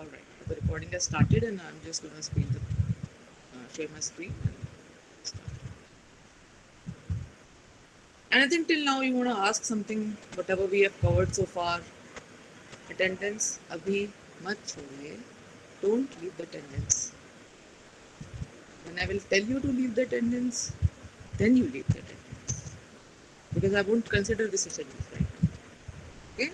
All right, the recording has started, and I'm just going to share my screen and start. Anything till now you want to ask something? Whatever we have covered so far, attendance abhi mat chhodiye. Don't leave the attendance. When I will tell you to leave the attendance, then you leave the attendance because I won't consider this attendance right now. Okay,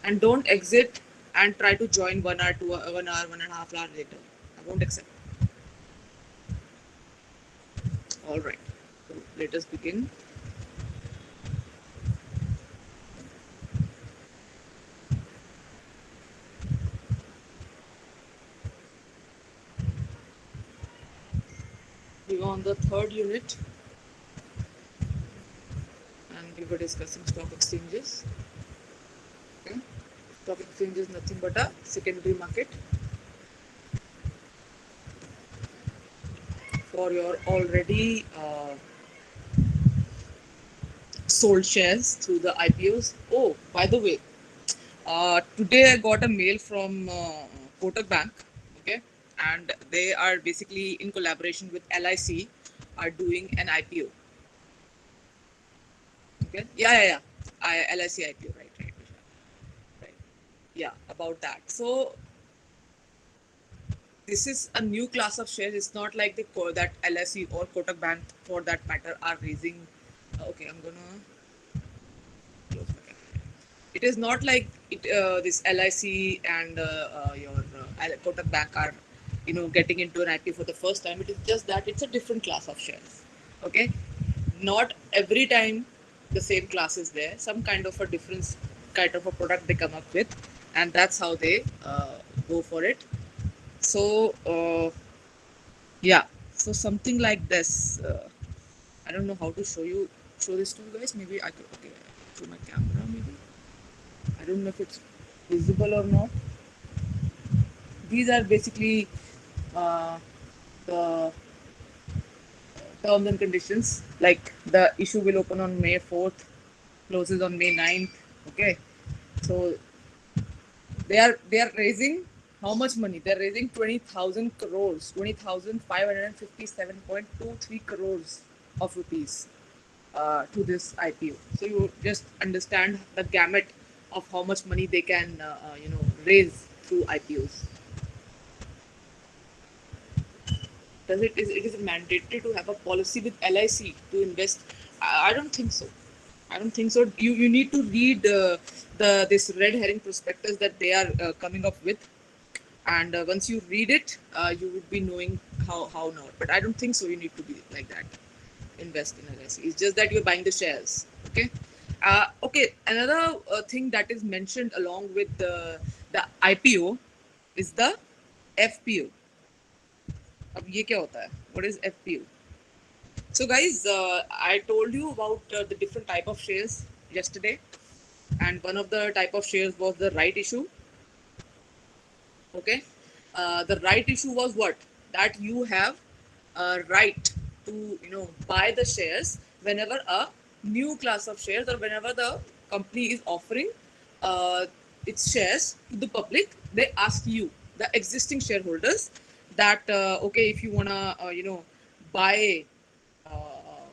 and don't exit and try to join 1 hour, 2 hour, 1 hour, 1.5 hours later. I won't accept. All right. So let us begin. We were on the third unit and we were discussing stock exchanges. Okay. Stock exchange is nothing but a secondary market for your already sold shares through the IPOs. Oh, by the way, today I got a mail from Kotak Bank, okay, and they are basically in collaboration with LIC are doing an IPO. Okay, yeah. LIC IPO, right, right. Yeah, about that. So this is a new class of shares. It's not like that LSE or Kotak Bank, for that matter, are raising. Okay, I'm gonna close my camera. It is not like this LIC and Kotak Bank are, getting into an IPO for the first time. It is just that it's a different class of shares. Okay, not every time the same class is there. Some kind of a different kind of a product they come up with, and that's how they go for it. So yeah, so something like this. I don't know how to show this to you guys. Maybe I could, okay, through my camera. Maybe I don't know if it's visible or not. These are basically uh, the terms and conditions. Like the issue will open on May 4th, closes on May 9th. Okay, so they are raising how much money? They're raising 20,000 crores, 20,557.23 crores of rupees to this IPO. So you just understand the gamut of how much money they can, raise through IPOs. Does it is mandatory to have a policy with LIC to invest? I don't think so. I don't think so. You need to read the this red herring prospectus that they are coming up with, and once you read it, you would be knowing how not. But I don't think so. You need to be like that. Invest in LIC. It's just that you're buying the shares. Okay. Okay. Another thing that is mentioned along with the IPO is the FPO. अब ये क्या होता है? What is FPO? So guys, I told you about the different type of shares yesterday, and one of the type of shares was the right issue. Okay, the right issue was what? That you have a right to buy the shares whenever a new class of shares or whenever the company is offering uh, its shares to the public. They ask you, the existing shareholders, that okay, if you wanna buy uh,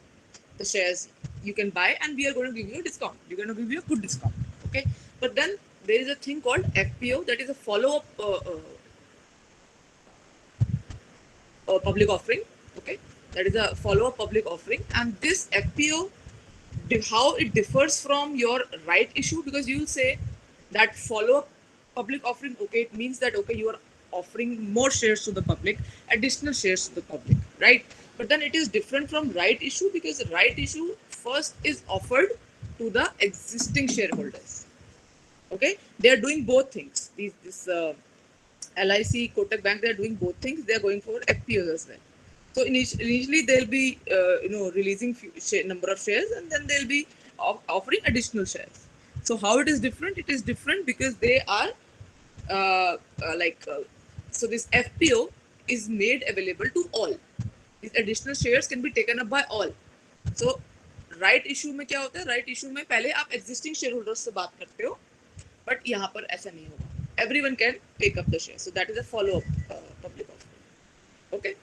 the shares, you can buy, and we are going to give you a discount. We're going to give you a good discount. Okay, but then there is a thing called FPO, that is a follow-up public offering. Okay, that is a follow-up public offering, and this FPO, how it differs from your right issue, because you will say that follow-up public offering. Okay, it means that okay, you are offering more shares to the public, additional shares to the public, right? But then it is different from right issue, because right issue first is offered to the existing shareholders. Okay, they are doing both things. This LIC, Kotak Bank, they are doing both things. They are going for FPOs as well. So initially they'll be releasing number of shares, and then they'll be offering additional shares. So how it is different? It is different because they are uh, uh, like uh, so this FPO is made available to all. These additional shares can be taken up by all. So right issue में क्या होता है? Right issue में पहले आप existing share holders से बात करते हो, बट यहाँ पर ऐसा नहीं होगा. everyone can take up the share. So that is a follow-up public offering. Okay.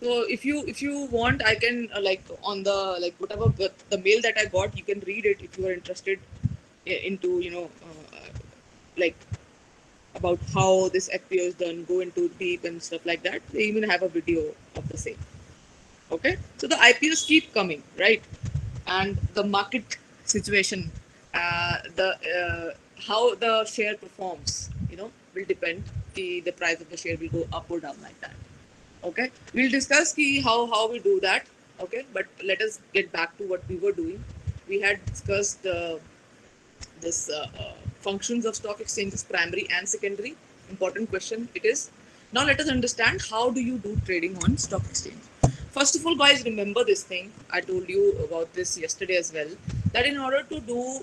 So if you want, I can like on the like whatever the mail that I got, you can read it if you are interested into like about how this FPO is done, go into deep and stuff like that. They even have a video of the same. Okay, so the IPOs keep coming, right? And the market situation, the how the share performs, will depend. The price of the share will go up or down like that. Okay, we'll discuss how we do that. Okay, but let us get back to what we were doing. We had discussed this functions of stock exchanges, primary and secondary. Important question it is. Now let us understand how do you do trading on stock exchange. First of all, guys, remember this thing. I told you about this yesterday as well. That in order to do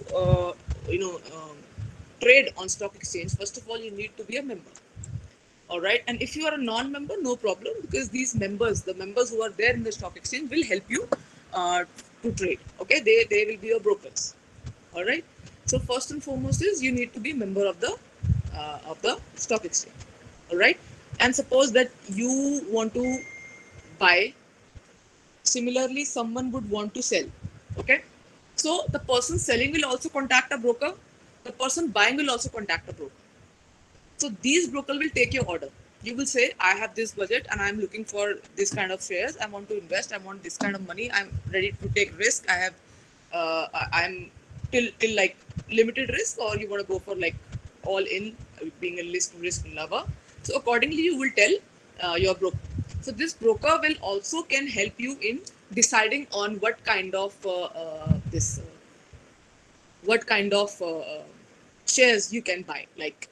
trade on stock exchange, first of all you need to be a member. All right, and if you are a non-member, no problem, because these members, the members who are there in the stock exchange, will help you to trade. Okay, they will be your brokers. All right. So first and foremost is you need to be a member of the stock exchange. All right. And suppose that you want to buy, similarly someone would want to sell. Okay. So the person selling will also contact a broker. The person buying will also contact a broker. So these broker will take your order. You will say, I have this budget and I'm looking for this kind of shares. I want to invest. I want this kind of money. I'm ready to take risk. I'm till like limited risk, or you want to go for like all in, being a risk lover. So accordingly, you will tell your broker. So this broker will also can help you in deciding on what kind of shares you can buy. Like,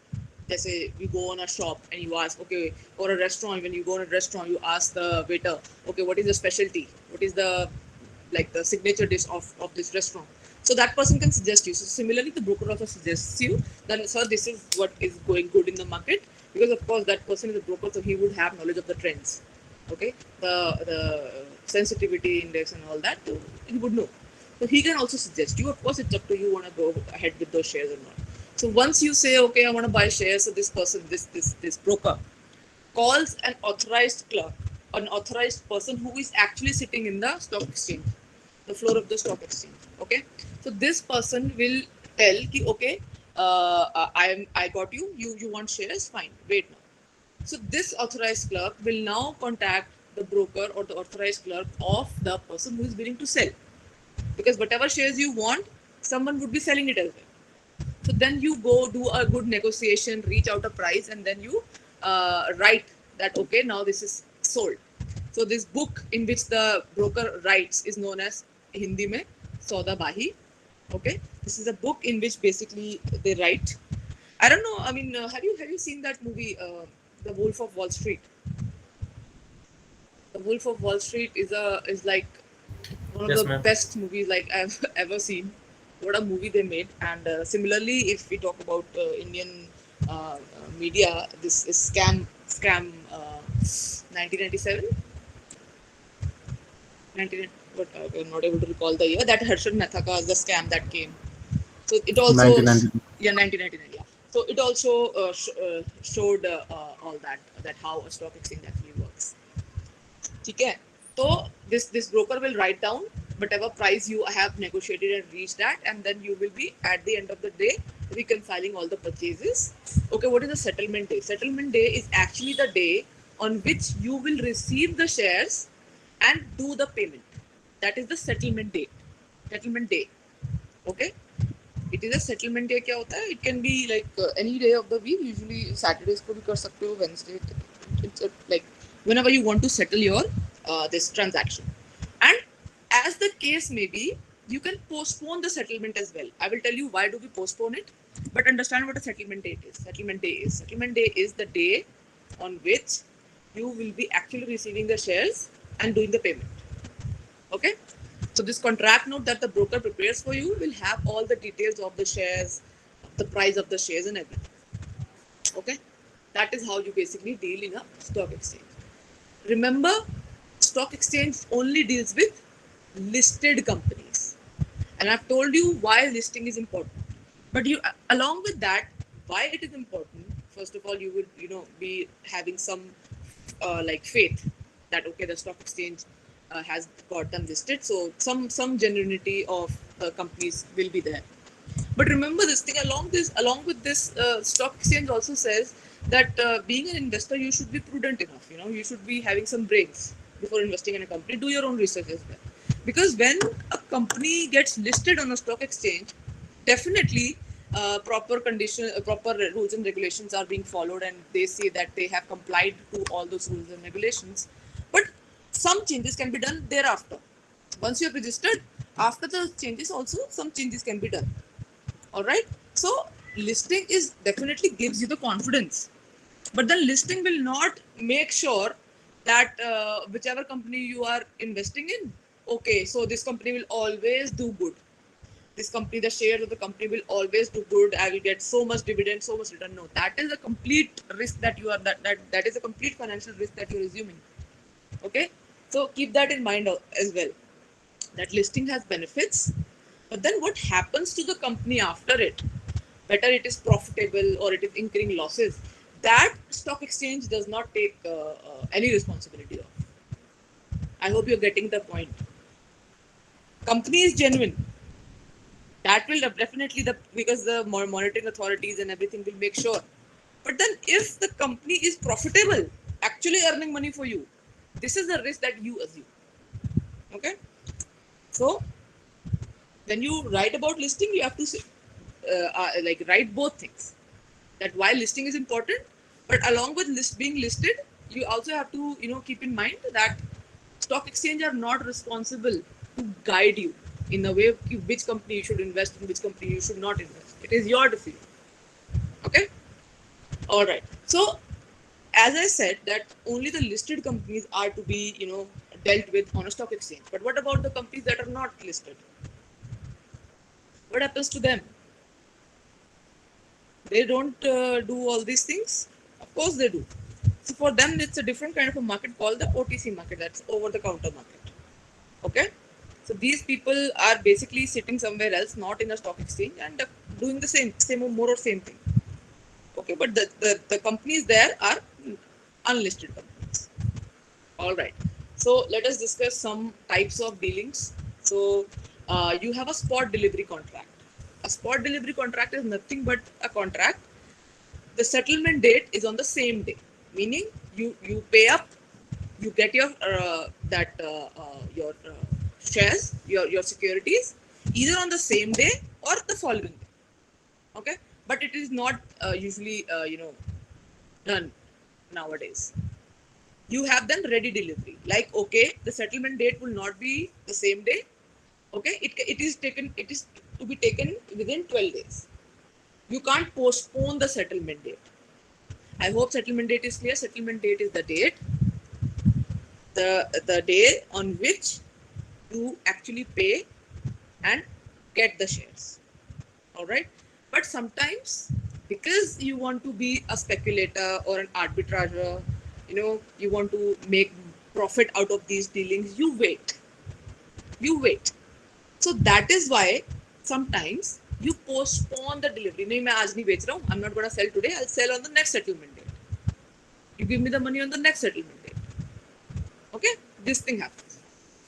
let's say you go on a shop and you ask, okay, or a restaurant, when you go on a restaurant, you ask the waiter, okay, what is the specialty? What is the signature dish of this restaurant? So that person can suggest you. So similarly, the broker also suggests you that, sir, this is what is going good in the market, because of course that person is a broker, so he would have knowledge of the trends. Okay, the sensitivity index and all that, so he would know. So he can also suggest you. Of course, it's up to you want to go ahead with those shares or not. So once you say, okay, I want to buy shares, so this person, this broker, calls an authorized clerk, an authorized person who is actually sitting in the stock exchange, the floor of the stock exchange. Okay, so this person will tell, ki, okay, I got you. You want shares? Fine. Wait now. So this authorized clerk will now contact the broker or the authorized clerk of the person who is willing to sell, because whatever shares you want, someone would be selling it as well. So then you go do a good negotiation, reach out a price, and then you write that, okay, now this is sold. So this book in which the broker writes is known as Hindi mein Sauda Bahi. Okay, this is a book in which basically they write. I don't know. I mean, have you seen that movie, The Wolf of Wall Street? The Wolf of Wall Street is like one of Yes, the ma'am. best movies like I've ever seen. What a movie they made! And similarly, if we talk about Indian media, this is scam 1997. 19, but I'm not able to recall the year. That Harshad Mehta the scam that came. So it also, 1992. yeah, 1999, yeah. So it also showed all that how a stock exchange actually works. Okay. So this broker will write down whatever price you have negotiated and reached at, and then you will be at the end of the day reconciling all the purchases. Okay, what is the settlement day? Settlement day is actually the day on which you will receive the shares and do the payment. That is the settlement date. Settlement day. Okay. It is a settlement day. क्या होता है? It can be like any day of the week. Usually Saturdays को भी कर सकते हो, Wednesday. It's like whenever you want to settle your this transaction. And as the case may be, you can postpone the settlement as well. I will tell you why do we postpone it, but understand what a settlement date is. Settlement day is the day on which you will be actually receiving the shares and doing the payment. Okay. So this contract note that the broker prepares for you will have all the details of the shares, the price of the shares and everything. Okay. That is how you basically deal in a stock exchange. Remember, stock exchange only deals with listed companies. And I've told you why listing is important. But you, along with that, why it is important, first of all, you will be having some like faith that okay, the stock exchange has got them listed, so some genuinity of companies will be there. But remember this thing, along with this, stock exchange also says that being an investor, you should be prudent enough. You should be having some brains before investing in a company. Do your own research as well, because when a company gets listed on a stock exchange, definitely proper rules and regulations are being followed, and they say that they have complied to all those rules and regulations. But some changes can be done thereafter. Once you have registered, after the changes also some changes can be done. All right. So listing is definitely gives you the confidence, but then listing will not make sure that whichever company you are investing in, okay, so this company will always do good. This company, the shares of the company will always do good. I will get so much dividend, so much return. No, that is a complete risk that you are that is a complete financial risk that you're assuming. Okay, so keep that in mind as well. That listing has benefits, but then what happens to the company after it? Whether it is profitable or it is incurring losses, that stock exchange does not take any responsibility of. I hope you're getting the point. Company is genuine. That will definitely the because the monitoring authorities and everything will make sure. But then if the company is profitable, actually earning money for you, this is the risk that you assume. Okay, so when you write about listing, you have to like write both things. That while listing is important, but along with being listed, you also have to keep in mind that stock exchange are not responsible to guide you in a way which company you should invest in, which company you should not invest. It is your decision. Okay. All right. So as I said, that only the listed companies are to be dealt with on a stock exchange. But what about the companies that are not listed? What happens to them? They don't do all these things. Of course they do. So for them, it's a different kind of a market called the OTC market. That's over the counter market. Okay. So these people are basically sitting somewhere else, not in a stock exchange, and doing the same or more or same thing. Okay, but the companies there are unlisted companies. All right. So let us discuss some types of dealings. So you have a spot delivery contract. A spot delivery contract is nothing but a contract. The settlement date is on the same day, meaning you pay up, you get your your shares, your securities, either on the same day or the following day. Okay, but it is not usually done nowadays. You have then ready delivery, like okay, the settlement date will not be the same day. Okay, it is to be taken within 12 days. You can't postpone the settlement date. I hope settlement date is clear. Settlement date is the date, the day on which you actually pay and get the shares. All right, but sometimes because you want to be a speculator or an arbitrager, you want to make profit out of these dealings. You wait. So that is why sometimes you postpone the delivery. नहीं मैं आज नहीं बेच रहा हूँ. I'm not gonna sell today. I'll sell on the next settlement date. You give me the money on the next settlement date. Okay, this thing happens.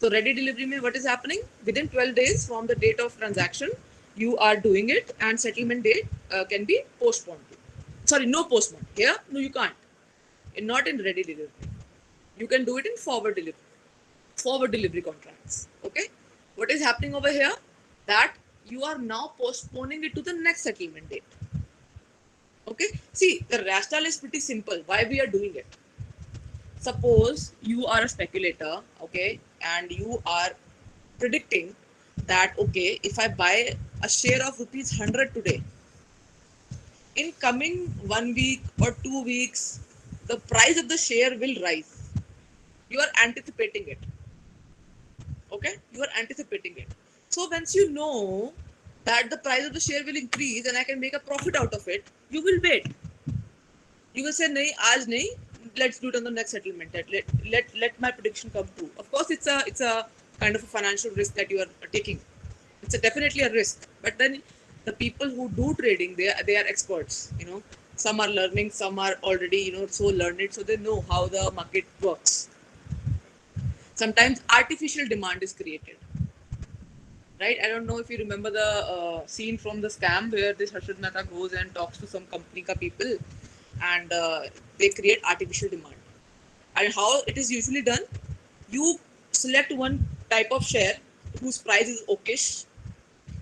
So ready delivery mein what is happening? Within 12 days from the date of transaction, you are doing it, and settlement date can be postponed. Sorry, no postpone. Here, no, you can't. Not in ready delivery. You can do it in forward delivery. Forward delivery contracts. Okay, what is happening over here? That you are now postponing it to the next settlement date. Okay, see, the rationale is pretty simple. Why we are doing it? Suppose you are a speculator, okay, and you are predicting that okay, if I buy a share of rupees 100 today, in coming 1 week or 2 weeks, the price of the share will rise. You are anticipating it. Okay, you are anticipating it. So once you know that the price of the share will increase and I can make a profit out of it, you will wait. You will say, "Nahi, aaj nahi. Let's do it on the next settlement. Let my prediction come true." Of course, it's a kind of a financial risk that you are taking. It's definitely a risk. But then the people who do trading, they are experts. Some are learning, some are already, so learned, so they know how the market works. Sometimes artificial demand is created, right? I don't know if you remember the scene from the scam where this Harshad Mehta goes and talks to some company ka people, and they create artificial demand. And how it is usually done, you select one type of share whose price is okayish,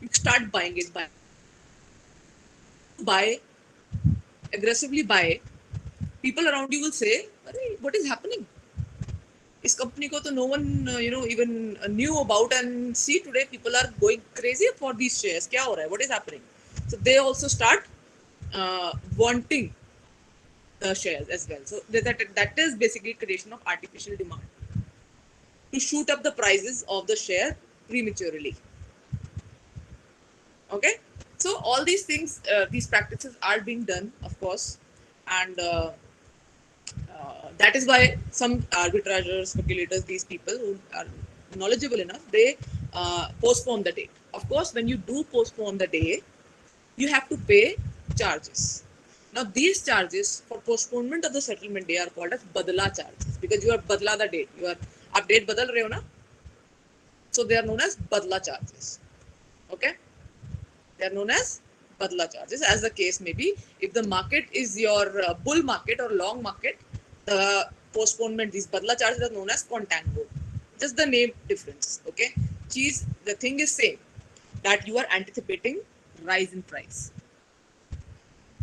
you start buying it. When you buy, aggressively buy, people around you will say, what is happening? This company ko to no one even knew about, and see today people are going crazy for these shares. Kya ho raha hai? What is happening? So they also start wanting the shares as well. So that is basically creation of artificial demand to shoot up the prices of the share prematurely. Okay, so all these things, these practices are being done, of course, and that is why some arbitrageurs, speculators, these people who are knowledgeable enough, they postpone the date. Of course, when you do postpone the day, you have to pay charges. Now, these charges for postponement of the settlement day are called as badla charges, because you are badla the date. You are आप date बदल रहे हो ना, so they are known as badla charges. Okay, they are known as badla charges, as the case may be. If the market is your bull market or long market, the postponement, these badla charges are known as contango. Just the name difference. Okay, the thing is same, that you are anticipating rise in price.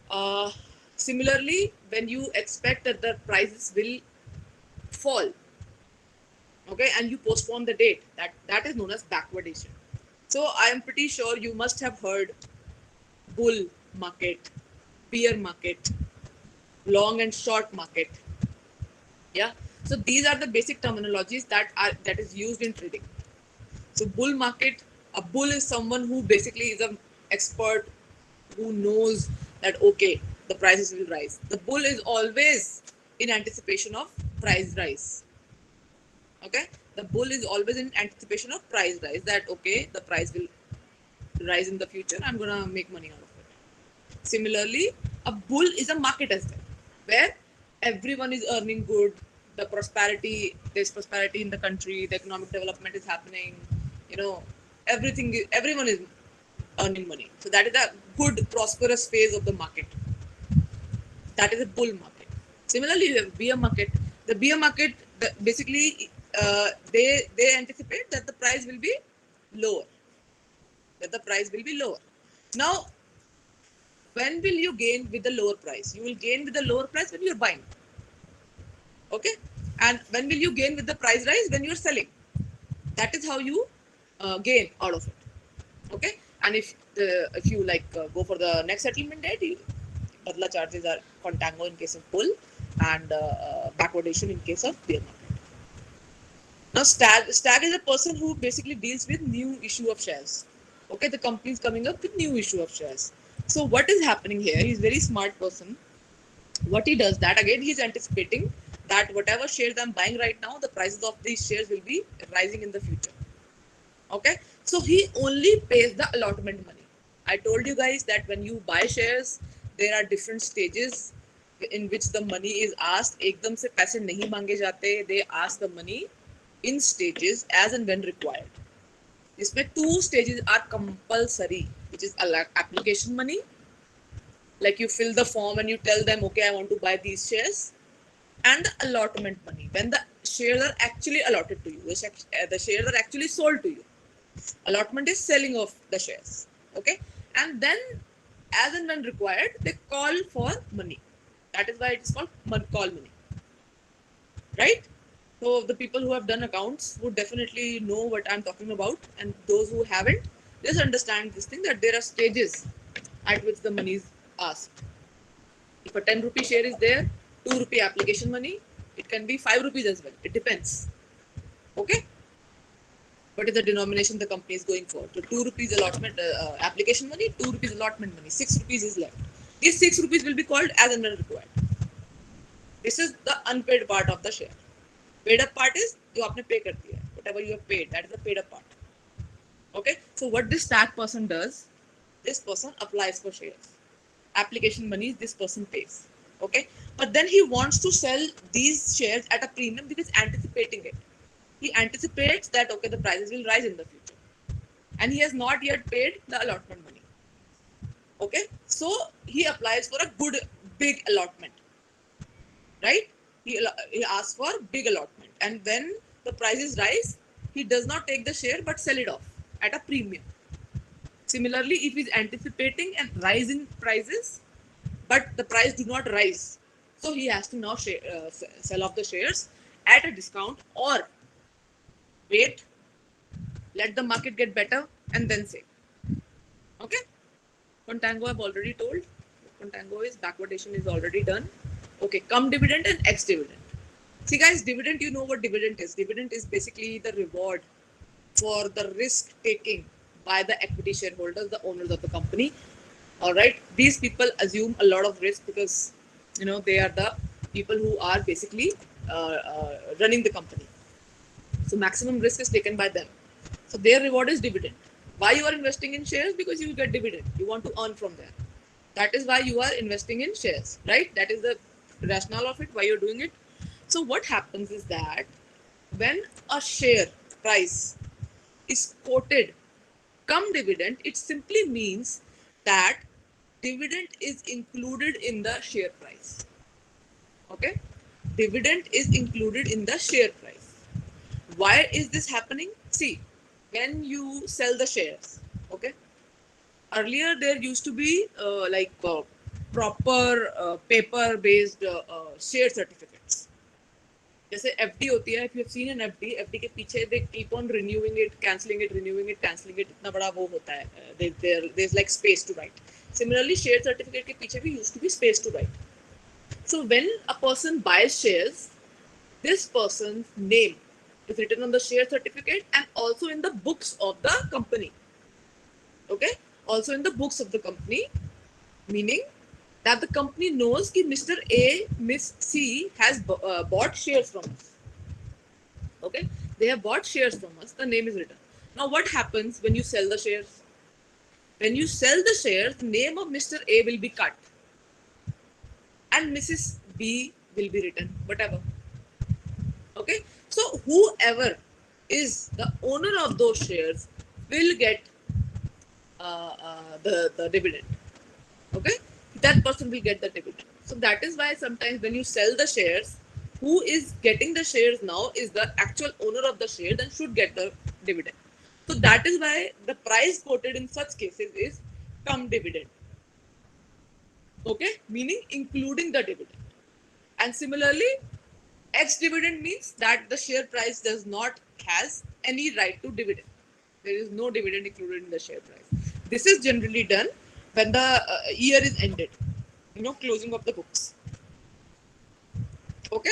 Uh, Similarly, when you expect that the prices will fall, okay, and you postpone the date, that is known as backwardation. So I am pretty sure you must have heard bull market, bear market, long and short market. Yeah. So these are the basic terminologies that is used in trading. So bull market, a bull is someone who basically is an expert who knows that okay, the prices will rise. The bull is always in anticipation of price rise. Okay, the bull is always in anticipation of price rise. That okay, the price will rise in the future. I'm gonna make money out of it. Similarly, a bull is a market as well, where everyone is earning good. There's prosperity in the country. The economic development is happening. You know, everyone is earning money. So that is a good, prosperous phase of the market. That is a bull market. Similarly, the bear market. The bear market, basically, they anticipate that the price will be lower. That the price will be lower. Now, when will you gain with the lower price? You will gain with the lower price when you're buying. Okay, and when will you gain with the price rise? When you're selling. That is how you gain out of it. Okay, and if you go for the next settlement date, badla charges are contango in case of bull, and backwardation in case of bear market. Now, stag is a person who basically deals with new issue of shares. Okay, the company is coming up with new issue of shares. So what is happening here? He's a very smart person. What he does, that again, he's anticipating that whatever shares I'm buying right now, the prices of these shares will be rising in the future. Okay, so he only pays the allotment money. I told you guys that when you buy shares, there are different stages in which the money is asked. एकदम से पैसे नहीं मांगे जाते. They ask the money in stages as and when required. इसमें two stages are compulsory, which is application money. Like you fill the form and you tell them, okay, I want to buy these shares, and the allotment money, when the shares are actually allotted to you, the shares are actually sold to you. Allotment is selling of the shares. Okay, and then as and when required, they call for money. That is why it is called call money, right? So the people who have done accounts would definitely know what I'm talking about, and those who haven't, just understand this thing, that there are stages at which the money is asked. If a 10 rupee share is there, 2 rupee application money, it can be 5 rupees as well. It depends. Okay? What is the denomination the company is going for? So 2 rupees allotment application money, 2 rupees allotment money, 6 rupees is left. These 6 rupees will be called as and when required. This is the unpaid part of the share. Paid up part is जो आपने pay कर दिया. Whatever you have paid, that is the paid up part. Okay? So what this tag person does, this person applies for shares. application money this person pays. Okay, but then he wants to sell these shares at a premium because anticipating it. He anticipates that okay, the prices will rise in the future, and he has not yet paid the allotment money. Okay, so he applies for a good big allotment, right? He asks for big allotment, and when the prices rise, he does not take the share but sell it off at a premium. Similarly, if he's anticipating a rise in prices, but the price do not rise, so he has to now sell off the shares at a discount or wait, let the market get better and then sell. Okay, contango I've already told. Contango is backwardation is already done. Okay, come dividend and ex dividend. See guys, dividend, you know what dividend is. Dividend is basically the reward for the risk taking by the equity shareholders, the owners of the company. All right, these people assume a lot of risk because they are the people who are basically running the company. So maximum risk is taken by them. So their reward is dividend. Why you are investing in shares? Because you get dividend. You want to earn from there. That is why you are investing in shares, right? That is the rationale of it, why you're doing it. So what happens is that when a share price is quoted come dividend, it simply means that dividend is included in the share price. Okay? Dividend is included in the share price. Why is this happening? See, when you sell the shares, okay, earlier there used to be proper paper based share certificates. जैसे FD होती है, if you have seen an FD के पीछे they keep on renewing it, cancelling it, renewing it, cancelling it, इतना बड़ा वो होता है, there's like space to write. Similarly, share certificate के पीछे भी used to be space to write. So when a person buys shares, this person's name is written on the share certificate and also in the books of the company. Okay, also in the books of the company, meaning that the company knows that Mr. A, Miss C has bought shares from us. Okay, they have bought shares from us. The name is written. Now, what happens when you sell the shares? When you sell the shares, the name of Mr. A will be cut, and Mrs. B will be written. Whatever. Okay, so whoever is the owner of those shares will get the dividend. Okay, that person will get the dividend. So that is why sometimes when you sell the shares, who is getting the shares now is the actual owner of the shares and should get the dividend. So that is why the price quoted in such cases is come dividend. Okay, meaning including the dividend. And similarly, ex dividend means that the share price does not has any right to dividend. There is no dividend included in the share price. This is generally done when the year is ended, closing of the books. Okay,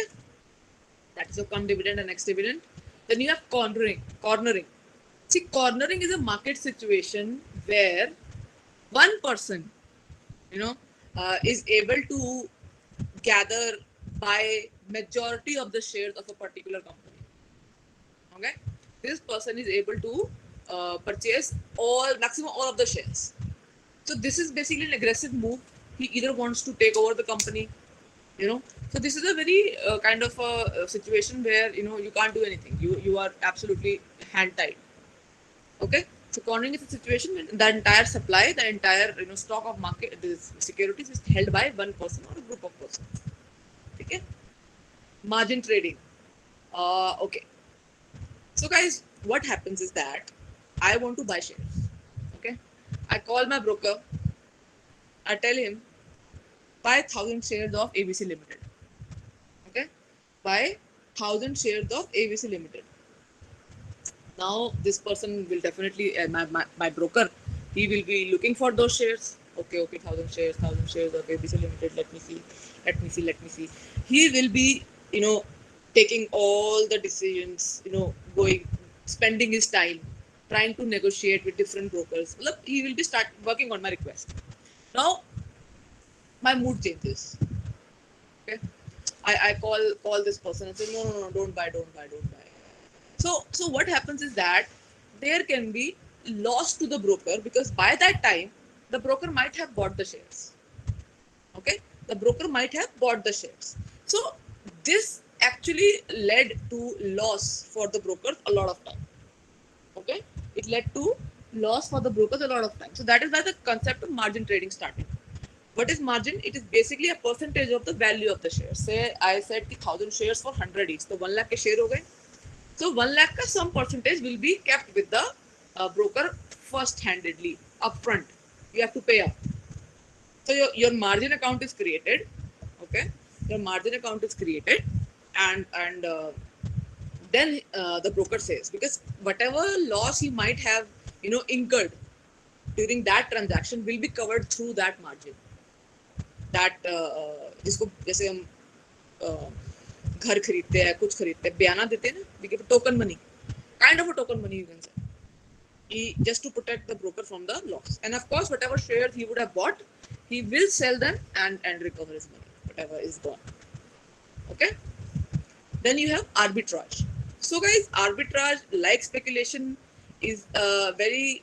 that is a come dividend and ex dividend. Then you have cornering. Cornering. See, cornering is a market situation where one person, is able to gather buy majority of the shares of a particular company. Okay, this person is able to purchase maximum all of the shares. So this is basically an aggressive move. He either wants to take over the company, So this is a very kind of a situation where you can't do anything. You are absolutely hand tied. Okay. So cornering is a situation when the entire supply, the entire stock of market, this securities is held by one person or a group of persons. Okay. Margin trading. Okay. So guys, what happens is that I want to buy shares. Okay. I call my broker. I tell him buy 1,000 shares of ABC Limited. Okay. Buy 1,000 shares of ABC Limited. Now this person will definitely my broker, he will be looking for those shares. Okay, 1,000 shares of ABC Limited. Let me see. He will be taking all the decisions, going spending his time trying to negotiate with different brokers. Look, he will be start working on my request. Now my mood changes. Okay, I call this person and say no, don't buy. So what happens is that there can be loss to the broker because by that time the broker might have bought the shares. Okay, the broker might have bought the shares. So this actually led to loss for the brokers a lot of time. Okay, it led to loss for the brokers a lot of time. So that is why the concept of margin trading started. What is margin? It is basically a percentage of the value of the share. Say I said 1,000 shares for 100 each, so 1 lakh के share हो गए. So 1 lakh का some percentage will be kept with the broker first handedly upfront. You have to pay up. So your margin account is created. Okay, your margin account is created, and then the broker says, because whatever loss he might have incurred during that transaction will be covered through that margin. That जिसको जैसे हम घर खरीदते हैं, कुछ खरीदते हैं, बयाना देते हैं ना, we give token money, kind of a token money you can say. Just to protect the broker from the loss. And of course, whatever shares he would have bought, he will sell them and recover his money, whatever is gone. Okay. Then you have arbitrage. So guys, arbitrage, like speculation, is very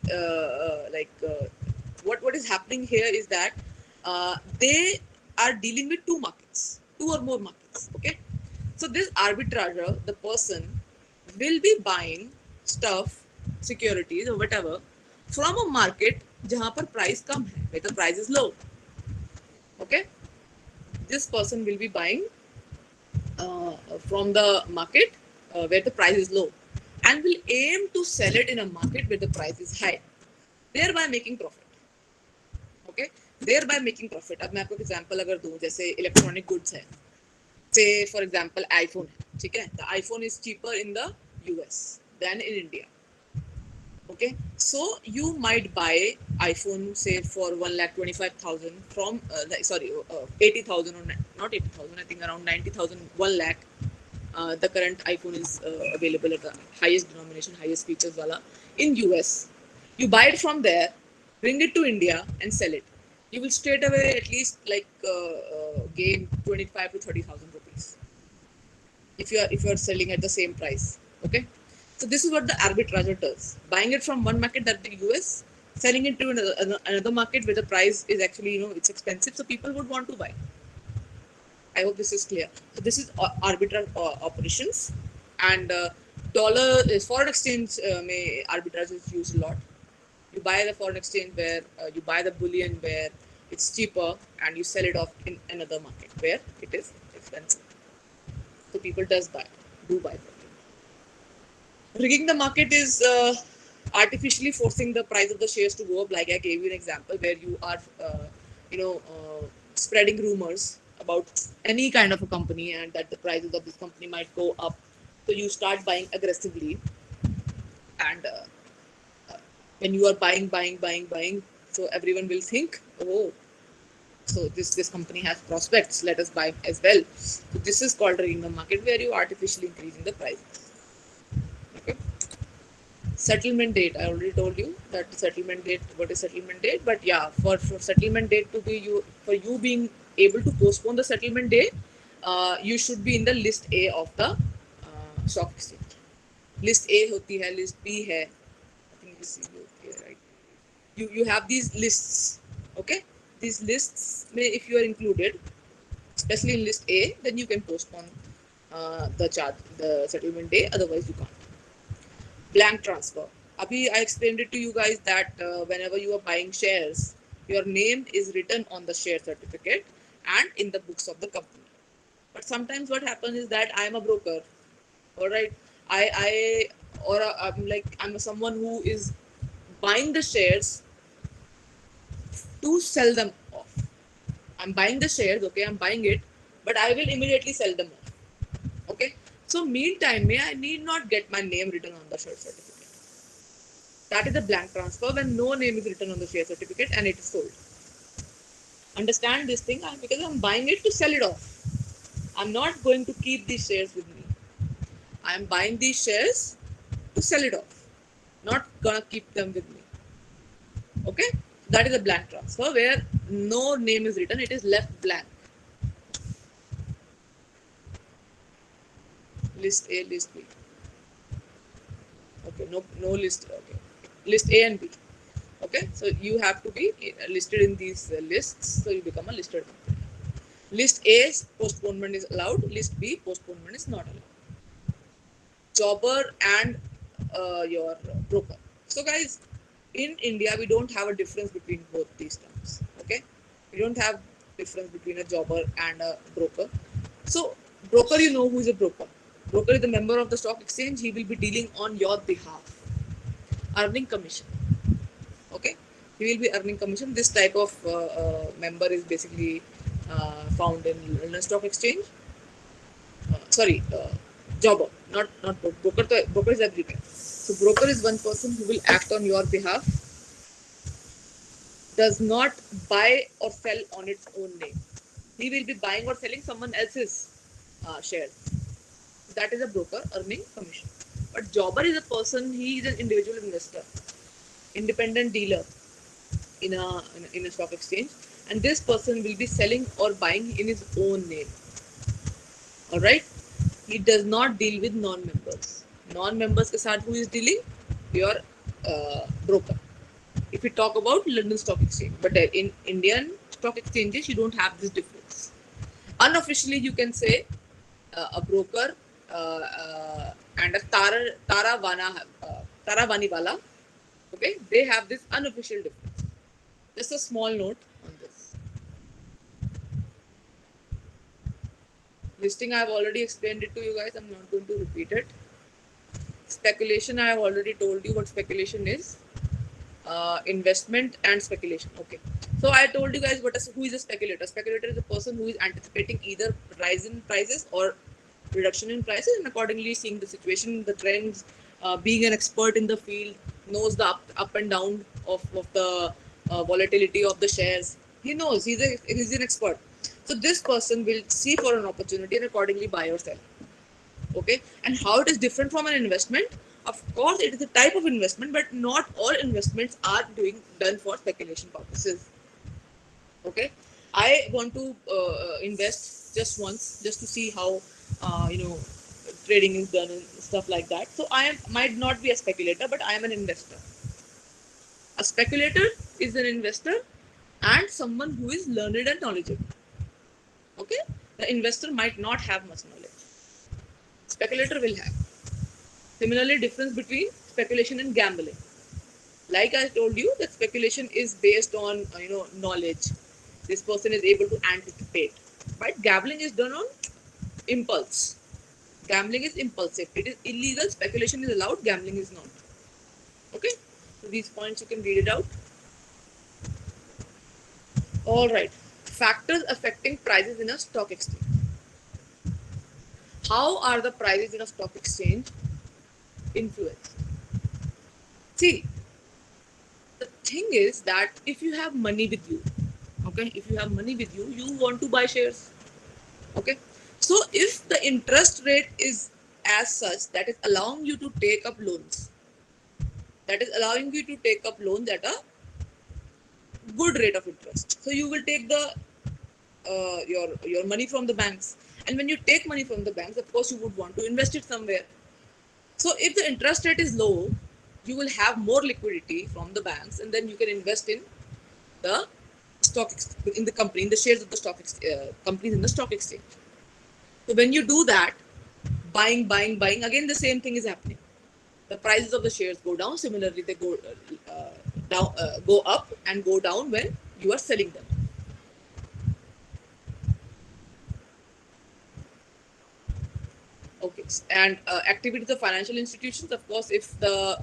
what is happening here is that they are dealing with two or more markets. Okay. So this arbitrager, the person, will be buying stuff, securities or whatever from a market जहाँ पर price कम है, where the price is low. Okay, this person will be buying from the market where the price is low, and will aim to sell it in a market where the price is high, thereby making profit. Okay, thereby making profit. अब मैं आपको example अगर दूँ, जैसे electronic goods है, say for example iPhone है, ठीक है, the iPhone is cheaper in the US than in India. Okay, so you might buy iPhone say for 1,25,000 from 80,000 or not 80,000, I think around 90,000, 1 lakh. The current iPhone is available at the highest denomination, highest features wala in US. You buy it from there, bring it to India and sell it. You will straight away at least like gain 25 to 30,000 rupees if you are selling at the same price. Okay, so this is what the arbitrager does: buying it from one market, that the US, selling it to another market where the price is actually it's expensive, so people would want to buy. I hope this is clear. So this is arbitrage operations, and dollar is foreign exchange. May arbitrage is used a lot. You buy the foreign exchange where you buy the bullion where it's cheaper, and you sell it off in another market where it is expensive. So people do buy that. Rigging the market is artificially forcing the price of the shares to go up. Like I gave you an example where you are, spreading rumors about any kind of a company and that the prices of this company might go up. So you start buying aggressively, and when you are buying, so everyone will think, oh, so this company has prospects. Let us buy as well. So this is called rigging the market, where you artificially increasing the price. Okay. Settlement date, I already told you that settlement date, what is settlement date, but yeah, for settlement date to be for you being able to postpone the settlement date, you should be in the list A of the stock exchange. List A hoti hai, list B hai, I think this is okay, right? You have these lists. Okay, these lists if you are included, especially in list A, then you can postpone the settlement day, otherwise you can't. Blank transfer. Abhi, I explained it to you guys that whenever you are buying shares, your name is written on the share certificate and in the books of the company. But sometimes what happens is that I am a broker, all right. I'm someone who is buying the shares to sell them off. I'm buying the shares, okay, I'm buying it, but I will immediately sell them off. Okay. So meantime, I need not get my name written on the share certificate. That is a blank transfer when no name is written on the share certificate and it is sold. Understand this thing, because I'm buying it to sell it off. I'm not going to keep these shares with me. I'm buying these shares to sell it off. Not gonna keep them with me. Okay? That is a blank transfer where no name is written, it is left blank. List A, list B. Okay, no list. Okay. List A and B. Okay, so you have to be listed in these lists, so you become a listed company. List A, postponement is allowed. List B, postponement is not allowed. Jobber and your broker. So guys, in India we don't have a difference between both these terms. Okay, we don't have difference between a jobber and a broker. So broker, you know who is a broker. Broker is a member of the stock exchange. He will be dealing on your behalf, earning commission. Okay, he will be earning commission. This type of member is basically found in London Stock Exchange. Sorry, jobber, not broker. Broker is everywhere. So broker is one person who will act on your behalf, does not buy or sell on its own name. He will be buying or selling someone else's shares. That is a broker earning commission. But jobber is a person. He is an individual investor, independent dealer in a stock exchange, and this person will be selling or buying in his own name. All right. He does not deal with non-members. Non-members के साथ who is dealing? Your broker. If we talk about London Stock Exchange, but in Indian stock exchanges, you don't have this difference. Unofficially, you can say a broker and a Taravani wala. Okay, they have this unofficial difference. Just a small note on this. Listing, I have already explained it to you guys. I'm not going to repeat it. Speculation, I have already told you what speculation is. Investment and speculation. Okay. So I told you guys who is a speculator. Speculator is a person who is anticipating either rise in prices or reduction in prices, and accordingly seeing the situation, the trends, being an expert in the field, knows the up and down of the volatility of the shares. He knows he's an expert. So this person will see for an opportunity and accordingly buy or sell. Okay, and how it is different from an investment? Of course it is a type of investment, but not all investments are done for speculation purposes. Okay, I want to invest just once, just to see how trading is done and stuff like that. So I am might not be a speculator, but I am an investor. A speculator is an investor and someone who is learned and knowledgeable. Okay, the investor might not have much knowledge, speculator will have. Similarly, difference between speculation and gambling. Like I told you, that speculation is based on knowledge. This person is able to anticipate. But gambling is done on impulse. Gambling is impulsive. It is illegal. Speculation is allowed. Gambling is not. Okay. So these points you can read it out. All right. Factors affecting prices in a stock exchange. How are the prices in a stock exchange influenced? See, the thing is that if you have money with you, okay, if you have money with you, you want to buy shares. Okay, so if the interest rate is as such that is allowing you to take up loans, that is allowing you to take up loans at a good rate of interest, so you will take the your money from the banks. And when you take money from the banks, of course you would want to invest it somewhere. So if the interest rate is low, you will have more liquidity from the banks, and then you can invest in the in the company, in the shares of the companies in the stock exchange. So when you do that, buying, again the same thing is happening. The prices of the shares go down. Similarly, they go up and go down when you are selling them. Okay, and activities of financial institutions. Of course, if the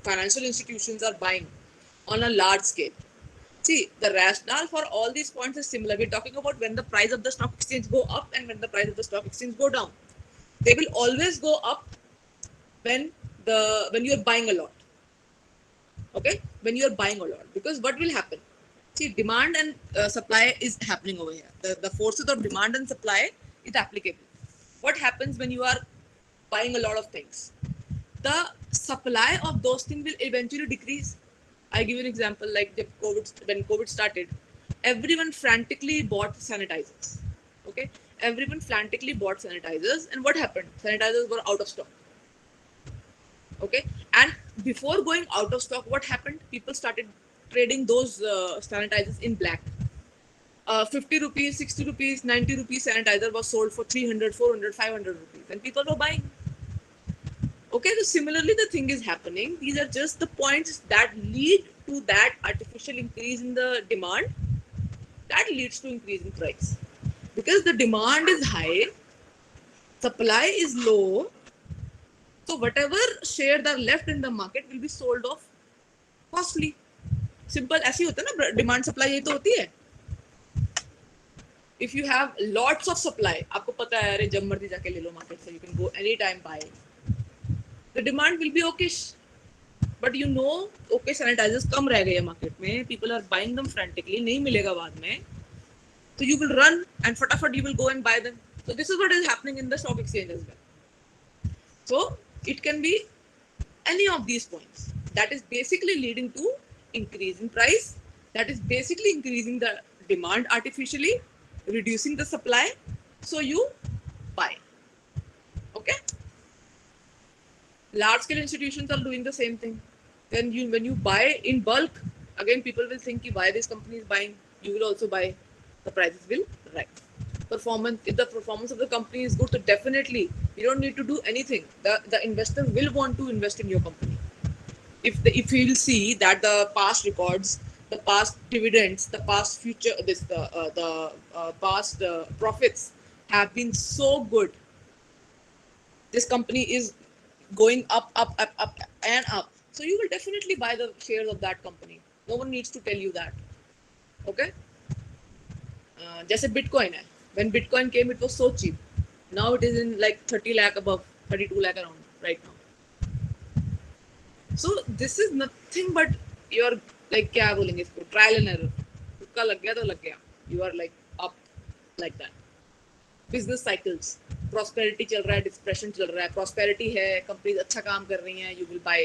financial institutions are buying on a large scale. See, the rationale for all these points is similar. We're talking about when the price of the stock exchange go up and when the price of the stock exchange go down. They will always go up when when you're buying a lot. Okay, when you're buying a lot, because what will happen? See, demand and supply is happening over here. The forces of demand and supply is applicable. What happens when you are buying a lot of things? The supply of those things will eventually decrease. I give you an example, like when COVID started, everyone frantically bought sanitizers. Okay, everyone frantically bought sanitizers, and what happened? Sanitizers were out of stock. Okay, and before going out of stock, what happened? People started trading those sanitizers in black. 50 rupees, 60 rupees, 90 rupees sanitizer was sold for 300, 400, 500 rupees, and people were buying. Okay, so similarly, the thing is happening. These are just the points that lead to that artificial increase in the demand that leads to increase in price. Because the demand is high, supply is low, so whatever shares are left in the market will be sold off costly. Simple ऐसे ही होता है ना, demand supply ये तो होती है. If you have lots of supply, आपको पता है अरे जब मर्जी जाके ले लो मार्केट से, you can go any time buy. The demand will be okay, but you know, okay sanitizers कम रह गए मार्केट में, people are buying them frantically, नहीं मिलेगा बाद में, so you will run and फटाफट you will go and buy them. So this is what is happening in the stock exchange as well. So it can be any of these points that is basically leading to increase in price, that is basically increasing the demand artificially, reducing the supply, so you buy. Okay, large scale institutions are doing the same thing. When you buy in bulk, again people will think why this company is buying, you will also buy, the prices will rise. Performance, if the performance of the company is good, so definitely you don't need to do anything, the investor will want to invest in your company. If you will see that the past records, the past dividends, the past future, the past profits have been so good, this company is going up, up, up, up, and up. So you will definitely buy the shares of that company. No one needs to tell you that. Okay. जैसे Bitcoin है. When Bitcoin came, it was so cheap. Now it is in like 30 lakh above, 32 lakh around right now. So this is nothing but your, like क्या बोलेंगे इसको, trial and error. तुक्का लग गया तो लग गया. You are like up like that. Business cycles. Prosperity चल रहा है, depression चल रहा है. Prosperity है, companies अच्छा काम कर रही हैं, you will buy.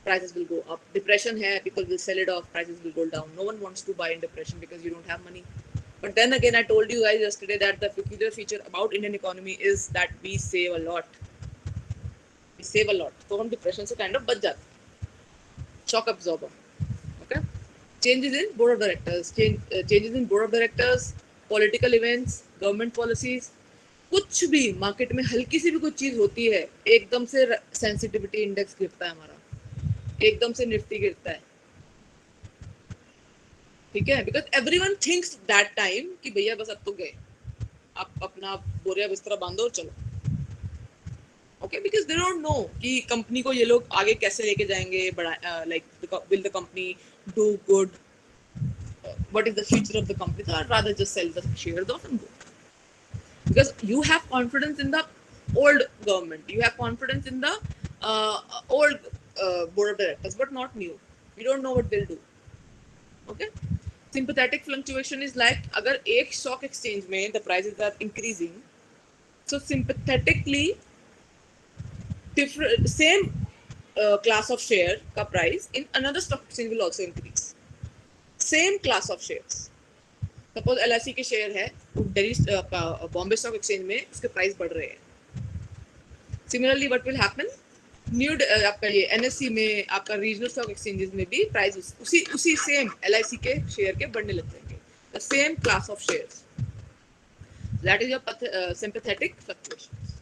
Prices will go up. Depression hai, people will sell it off, prices will go down. No one wants to buy in depression because you don't have money. But then again, I told you guys yesterday that the peculiar feature about Indian economy is that we save a lot. We save a lot. So हम depression से kind of बच जाते हैं. Shock absorber. Okay. Changes in board of directors. Changes in board of directors, political events, government policies. कुछ भी market में हल्की सी भी कुछ चीज होती है, एकदम से सेंसिटिविटी इंडेक्स गिरता है हमारा, एकदम से निफ्टी गिरता है. ठीक है, because everyone thinks that time कि भैया बस अब तो गए, आप अपना बोरिया बिस्तरा बांधो और चलो. Okay, because they don't know कि कंपनी को ये लोग आगे कैसे लेके जाएंगे, बड़ा like will the company do good, what is the future of the company. So I'd rather just sell the shares off and go, because you have confidence in the old government, you have confidence in the old board of directors, but not new. You don't know what they'll do. Okay. Sympathetic fluctuation is like अगर एक stock exchange में the prices are increasing, so sympathetically different same class of share का price in another stock exchange will also increase. Same class of shares. Suppose LIC के share है, Delhi Bombay stock exchange में उसके price बढ़ रहे हैं. Similarly, what will happen? New आपका ये NSE में, आपका रीजनल स्टॉक एक्सचेंजेस में भी प्राइस उसी सेम LIC के शेयर के बढ़ने लग जाएंगे. The same class of shares. That is your sympathetic fluctuations.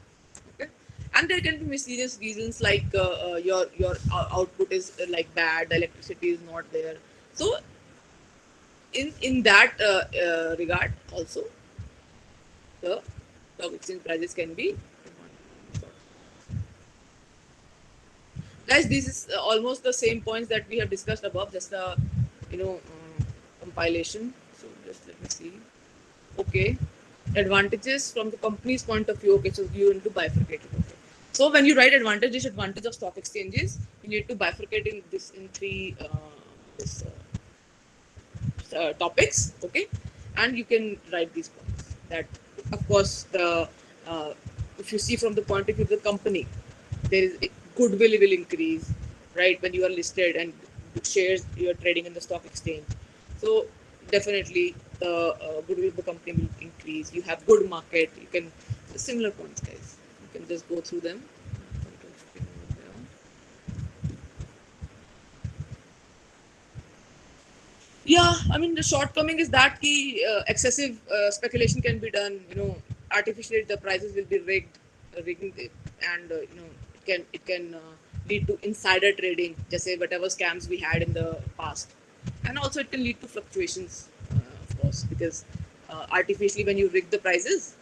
Okay, and there can be miscellaneous reasons like your output is like bad, the electricity is not there. So in that regard also, the stock exchange prices can be. Guys, this is almost the same points that we have discussed above, just a compilation. So just let me see. Okay, advantages from the company's point of view. Okay, so you need to bifurcate it. Okay, so when you write disadvantage of stock exchanges, you need to bifurcate in three topics. Okay, and you can write these points. That of course if you see from the point of view of the company, there is goodwill will increase, right, when you are listed and shares you are trading in the stock exchange. So definitely the goodwill of the company will increase. You have good market. You can similar points, guys. You can just go through them. Yeah, I mean the shortcoming is that excessive speculation can be done. Artificially the prices will be rigging it, and it can lead to insider trading, just say whatever scams we had in the past, and also it can lead to fluctuations, of course, because artificially when you rig the prices,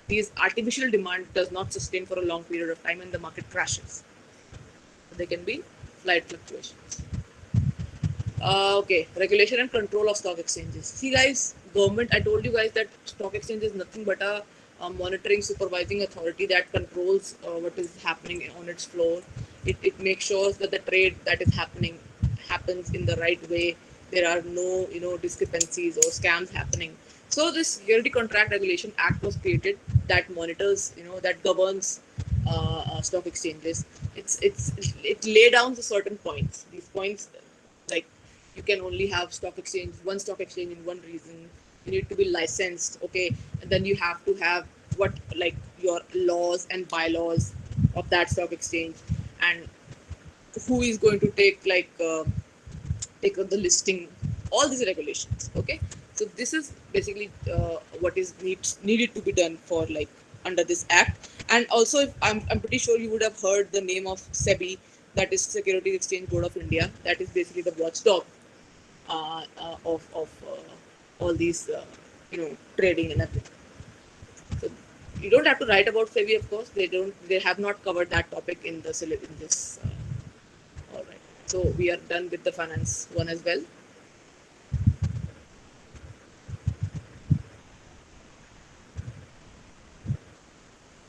these artificial demand does not sustain for a long period of time, and the market crashes. So there can be slight fluctuations. Okay, regulation and control of stock exchanges. See, guys, government. I told you guys that stock exchange is nothing but a monitoring, supervising authority that controls what is happening on its floor. It makes sure that the trade that is happening happens in the right way. There are no discrepancies or scams happening. So this Security Contract Regulation Act was created that monitors, that governs stock exchanges. It lay down the certain points. These points, like, you can only have one stock exchange in one region. You need to be licensed, okay, and then you have to have what, like, your laws and bylaws of that stock exchange, and who is going to take on the listing, all these regulations. Okay, so this is basically what is needed to be done for, like, under this act. And also, if I'm pretty sure you would have heard the name of SEBI, that is Securities Exchange Board of India. That is basically the watchdog of all these trading and everything. So you don't have to write about SEBI, of course. They have not covered that topic in the syllabus in this. All right. So we are done with the finance one as well.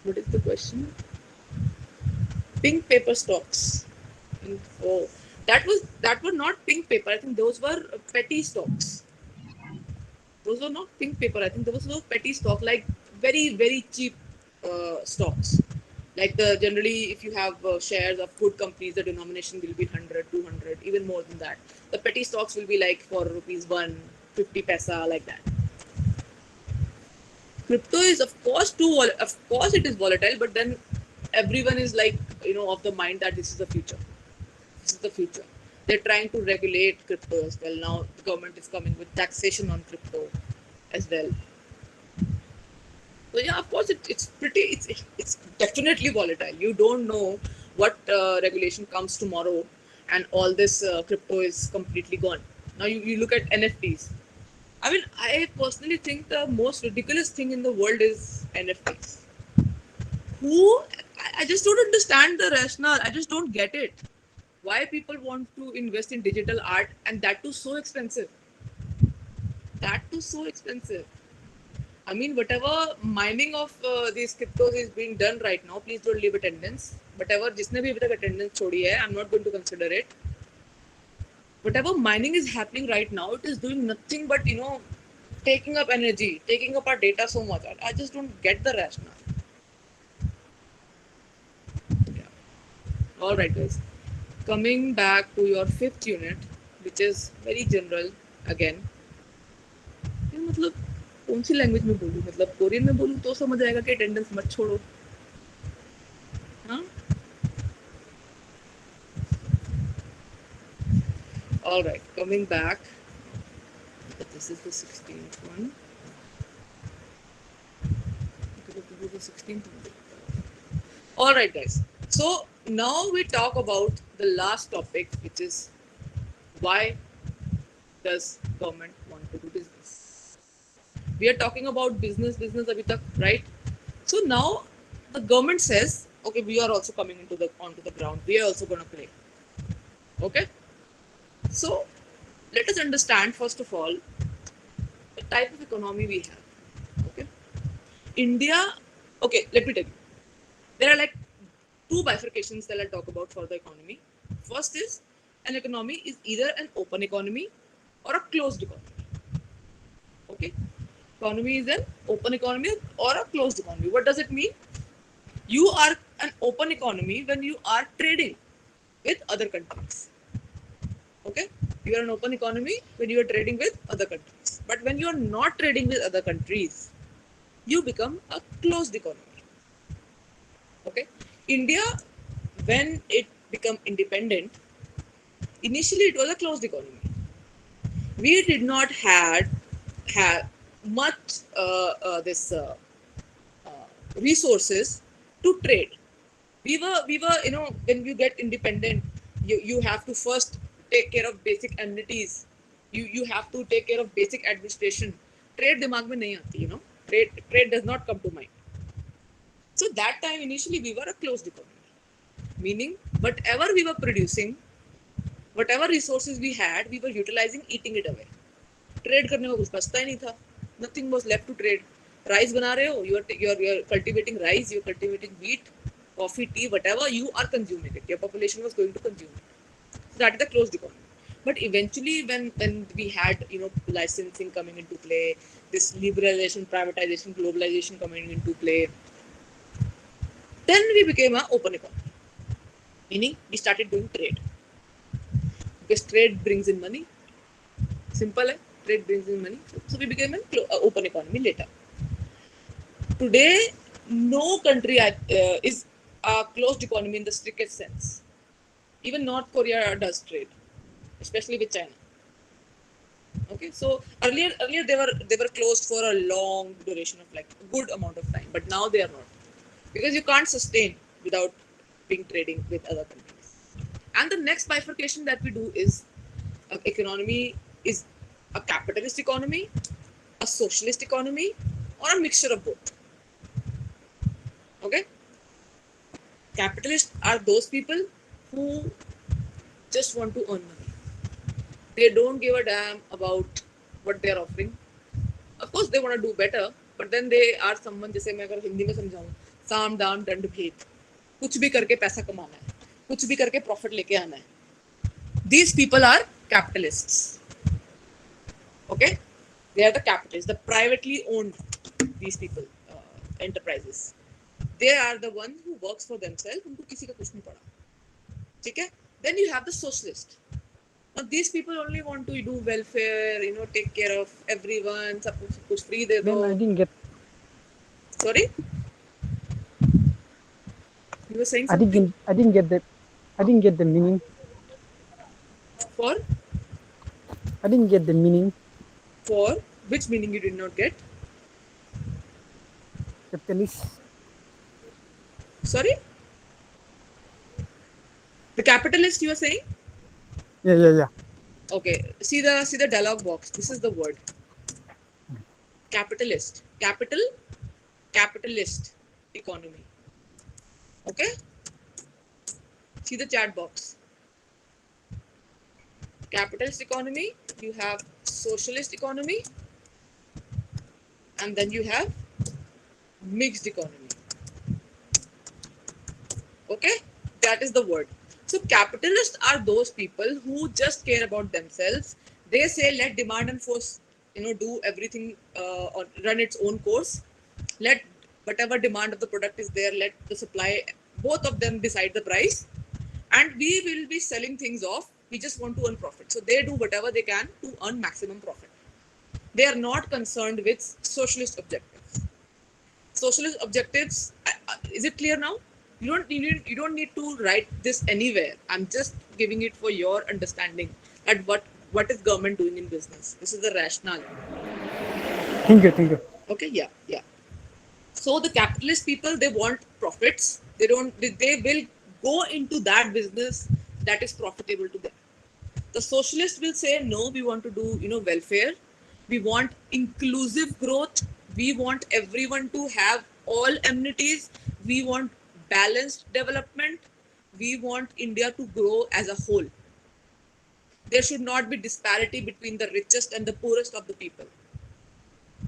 What is the question? Pink paper stocks. Oh, that were not pink paper. I think those were petty stocks. Those were not pink paper. I think those were petty stock, like very very cheap stocks. Like, the generally, if you have shares of good companies, the denomination will be 100, 200, even more than that. The petty stocks will be like for rupees 150 paisa, like that. Crypto is, of course, of course it is volatile, but then everyone is, like, of the mind that this is the future. This is the future. They're trying to regulate crypto as well. Now the government is coming with taxation on crypto as well. So yeah, of course, it's definitely volatile. You don't know what regulation comes tomorrow, and all this crypto is completely gone. Now you look at NFTs. I mean, I personally think the most ridiculous thing in the world is NFTs. Who? I just don't understand the rationale. I just don't get it. Why people want to invest in digital art, and that too so expensive? That too so expensive. I mean, whatever mining of these cryptos is being done right now, please don't leave attendance. Whatever, जिसने भी अभी तक attendance छोड़ी है, I'm not going to consider it. Whatever mining is happening right now, it is doing nothing but, taking up energy, taking up our data so much. I just don't get the rationale. Yeah. All right, guys. Coming back to your fifth unit, which is very general again. ये मतलब कौन सी language में बोलूँ? मतलब Korean में बोलूँ तो समझ आएगा कि अटेंडेंस मत छोड़ो. हाँ. All right, coming back. But this is the 16th one. Okay, this is the 16th one. All right, guys. So now we talk about the last topic, which is, why does government want to do business? We are talking about business abhi tak, right? So now the government says, okay, we are also coming onto the ground. We are also going to play. Okay. So let us understand first of all the type of economy we have. Okay. India. Okay, let me tell you. There are, like, two bifurcations that I'll talk about for the economy. First is, an economy is either an open economy or a closed economy. Okay, economy is an open economy or a closed economy. What does it mean? You are an open economy when you are trading with other countries. Okay, you are an open economy when you are trading with other countries. But when you are not trading with other countries, you become a closed economy. Okay, India, when it became independent, initially it was a closed economy. we did not have much this uh, resources to trade. We were when you get independent, you have to first take care of basic amenities. You have to take care of basic administration. Trade दिमाग में नहीं आती, trade does not come to mind. So that time initially we were a closed economy, meaning whatever we were producing, whatever resources we had, we were utilizing, eating it away. Trade करने को कुछ बचता ही नहीं था. Nothing was left to trade. Rice बना रहे हो, you're cultivating rice, you're cultivating wheat, coffee, tea, whatever, you are consuming it. Your population was going to consume it. So that is the closed economy. But eventually, when we had licensing coming into play, this liberalization, privatization, globalization coming into play, then we became an open economy. Meaning we started doing trade because trade brings in money. Simple, trade brings in money. So we became an open economy later. Today, no country is a closed economy in the strictest sense. Even North Korea does trade, especially with China. Okay, so earlier they were closed for a long duration of like a good amount of time, but now they are not, because you can't sustain without being trading with other countries. And the next bifurcation that we do is economy is a capitalist economy, a socialist economy, or a mixture of both. Okay, capitalists are those people who just want to earn money. They don't give a damn about what they are offering. Of course, they want to do better, but then they are someone, जैसे मैं अगर हिंदी में समझाऊँ, साम दाम दंड भेद, कुछ भी करके पैसा कमाना है, कुछ भी करके प्रॉफिट लेके आना है. These people are capitalists. Okay, they are the capitalists, the privately owned these people, enterprises. They are the one who works for themselves. उनको किसी का कुछ नहीं पड़ा. ठीक है? Then you have the socialist. Now these people only want to do welfare, take care of everyone, सब कुछ free दे दो. Ma'am, I didn't get. Sorry? You were saying something? I didn't get that. I didn't get the meaning. For? I didn't get the meaning. For? Which meaning you did not get? Capitalist. Sorry? The capitalist you are saying? Yeah. Okay. See the dialog box. This is the word. Capitalist. Capital. Capitalist economy. Okay? See the chat box. Capitalist economy, you have socialist economy, and then you have mixed economy. Okay, that is the word. So capitalists are those people who just care about themselves. They say let demand and force do everything or run its own course. Let whatever demand of the product is there, let the supply, both of them decide the price, and we will be selling things off. We just want to earn profit, so they do whatever they can to earn maximum profit. They are not concerned with socialist objectives. Socialist objectives, is it clear now? You don't need to write this anywhere. I'm just giving it for your understanding at what is government doing in business. This is the rationale. Thank you. Okay, yeah. So the capitalist people, they want profits. They will go into that business that is profitable to them. The socialist will say, no, we want to do, welfare. We want inclusive growth. We want everyone to have all amenities. We want balanced development. We want India to grow as a whole. There should not be disparity between the richest and the poorest of the people.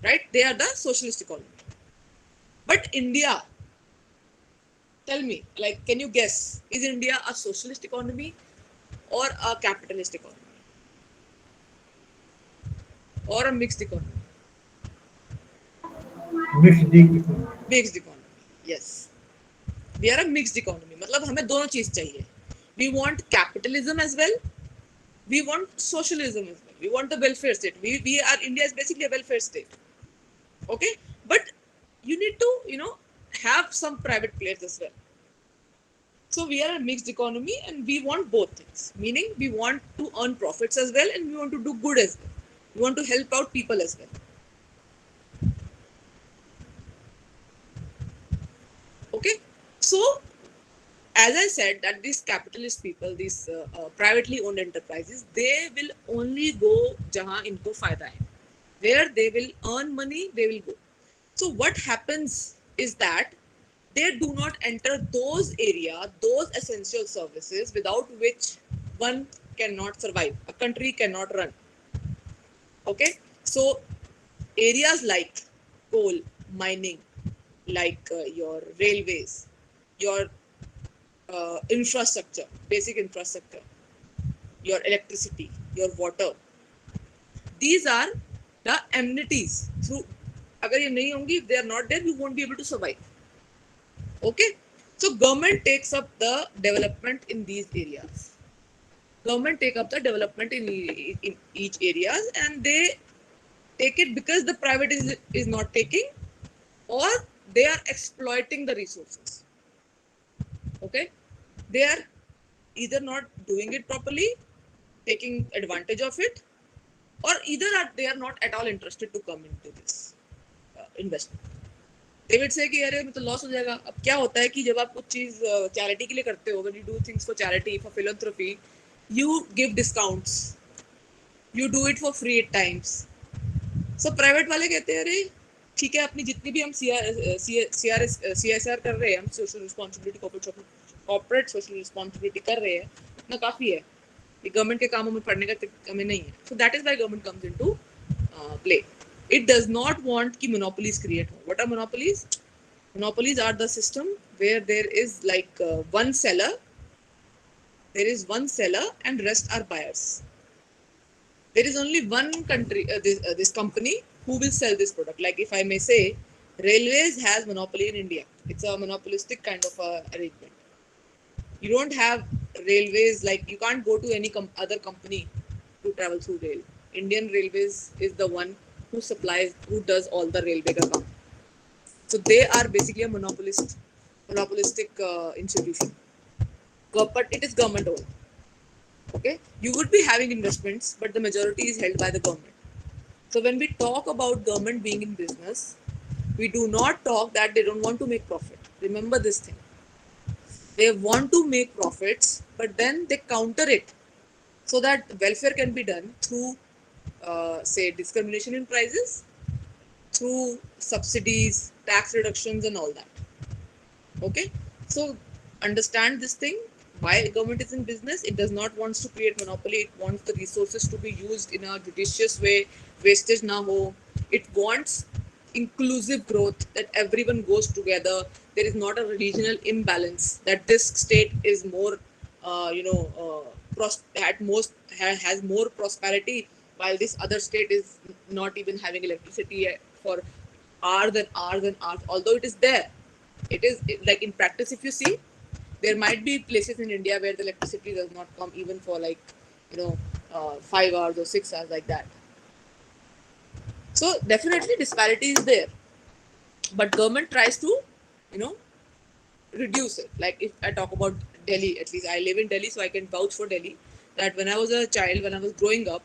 Right? They are the socialist economy. But India, tell me, can you guess, is India a socialist economy or a capitalist economy? Or a mixed economy? Mixed economy. Yes. We are a mixed economy. मतलब हमें दोनों चीज चाहिए. We want capitalism as well. We want socialism as well. We want the welfare state. India is basically a welfare state. Okay? But you need to, have some private players as well. So we are a mixed economy and we want both things. Meaning we want to earn profits as well and we want to do good as well. You want to help out people as well. Okay, so as I said, that these capitalist people, these privately owned enterprises, they will only go jahan inko fayda hai. Where they will earn money, they will go. So what happens is that they do not enter those areas, those essential services without which one cannot survive. A country cannot run. Okay, so areas like coal, mining, like your railways, your infrastructure, basic infrastructure, your electricity, your water. These are the amenities. Through, अगर ये नहीं होंगी, if they are not there, you won't be able to survive. Okay, so government takes up the development in these areas. Government take up the development in each areas, and they take it because the private is not taking, or they are exploiting the resources. Okay, they are either not doing it properly, taking advantage of it, or either they are not at all interested to come into this investment. They would say कि अरे मैं तो loss हो जाएगा. अब क्या होता है कि जब आप कुछ चीज चैरिटी के लिए करते हो, when you do things for charity, for philanthropy, you give discounts, you do it for free at times. So private वाले कहते हैं अरे ठीक है, अपनी जितनी भी हम CSR कर रहे हैं, हम social responsibility, corporate social responsibility कर रहे हैं, इतना काफी है. ये गवर्नमेंट के कामों में पढ़ने का कमी नहीं है. So that is why government comes into play. It does not want कि monopolies create हो. What are monopolies? Monopolies are the system where there is like one seller, there is one seller and rest are buyers. There is only one country, this company who will sell this product. Like if I may say, railways has monopoly in India. It's a monopolistic kind of arrangement. You don't have railways, like you can't go to any other company to travel through rail. Indian Railways is the one who supplies, who does all the railway ka kaam. So they are basically a monopolistic institution. But it is government owned. Okay, you would be having investments, but the majority is held by the government. So when we talk about government being in business, we do not talk that they don't want to make profit. Remember this thing. They want to make profits, but then they counter it so that welfare can be done through, say, discrimination in prices, through subsidies, tax reductions, and all that. Okay, so understand this thing. Why government is in business? It does not want to create monopoly. It wants the resources to be used in a judicious way. Wastage na ho. It wants inclusive growth, that everyone goes together. There is not a regional imbalance. That this state is more, at most has more prosperity, while this other state is not even having electricity for hours and hours and hours. Although it is there, like in practice, if you see, there might be places in India where the electricity does not come even for like, 5 hours or 6 hours, like that. So definitely disparity is there, but government tries to, you know, reduce it. Like if I talk about Delhi, at least I live in Delhi, so I can vouch for Delhi. That when I was a child, when I was growing up,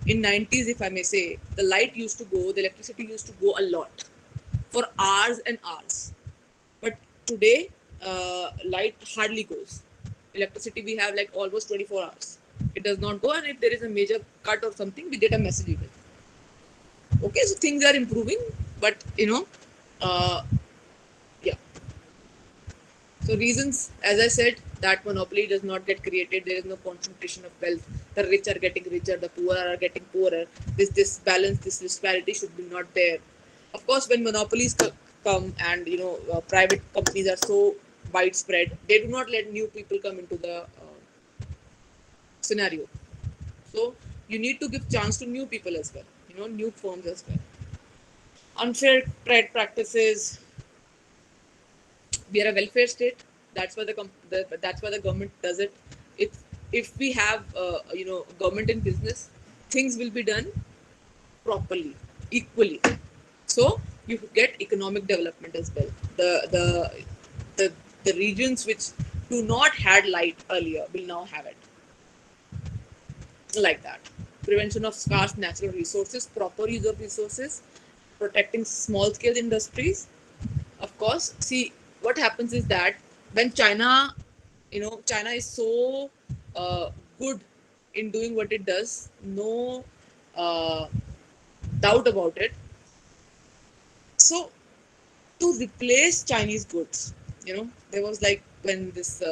in 90s, if I may say, the light used to go, the electricity used to go a lot for hours and hours. But today, light hardly goes. Electricity we have like almost 24 hours. It does not go, and if there is a major cut or something, we get a message even. Okay, so things are improving, but uh, yeah. So reasons, as I said, that monopoly does not get created. There is no concentration of wealth. The rich are getting richer, the poor are getting poorer. This balance, this disparity should be not there. Of course, when monopolies come and private companies are so widespread, they do not let new people come into the scenario. So you need to give chance to new people as well. New firms as well. Unfair trade practices. We are a welfare state. That's why that's why the government does it. If we have government in business, things will be done properly, equally. So you get economic development as well. The regions which do not had light earlier will now have it, like that. prevention of scarce natural resources, proper use of resources, protecting small scale industries. Of course, see what happens is that when China, China is so good in doing what it does, no uh, doubt about it. So to replace Chinese goods, there was like when this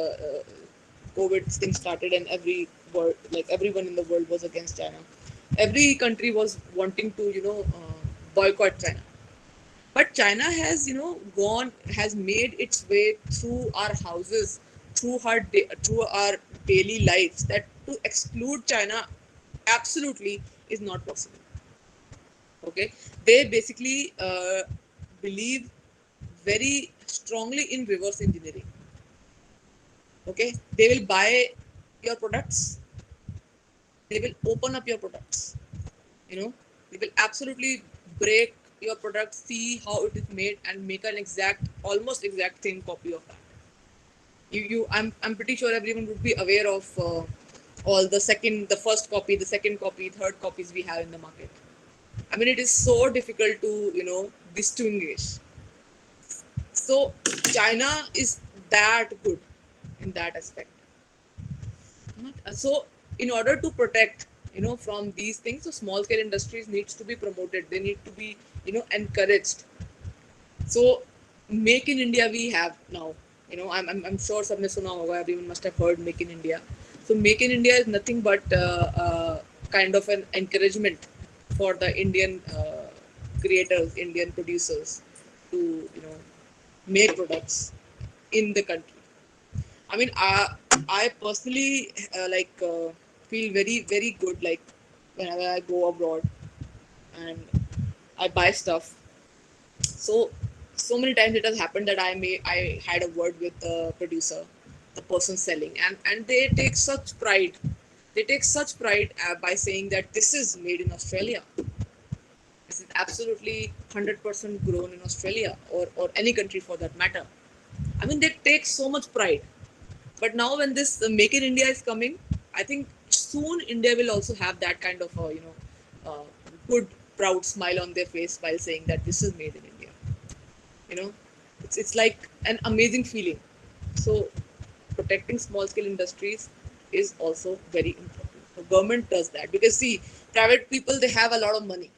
COVID thing started and everyone in the world was against China. Every country was wanting to, boycott China. But China has, has made its way through our houses, through our daily lives. That to exclude China absolutely is not possible. Okay, they basically believe very strongly in reverse engineering. Okay, they will buy your products, they will open up your products, you know they will absolutely break your product, see how it is made, and make an exact, almost exact same copy of that. I'm pretty sure everyone would be aware of all the first copy, the second copy, third copies we have in the market. I mean, it is so difficult to distinguish. So China is that good in that aspect. So in order to protect from these things, so small scale industries needs to be promoted, they need to be encouraged. So make in India we have now, I'm sure sabne suna hoga, everyone must have heard make in India. So make in India is nothing but kind of an encouragement for the Indian creators, Indian producers to make products in the country. I mean, I personally feel very, very good. Like whenever I go abroad and I buy stuff. So, so many times it has happened that I had a word with the producer, the person selling, and they take such pride. They take such pride by saying that this is made in Australia. This is absolutely 100% grown in Australia, or any country for that matter. I mean, they take so much pride. But now when this Make in India is coming, I think soon India will also have that kind of uh, good proud smile on their face while saying that this is made in India. You know, it's like an amazing feeling. So protecting small scale industries is also very important. The government does that because see, private people, they have a lot of money.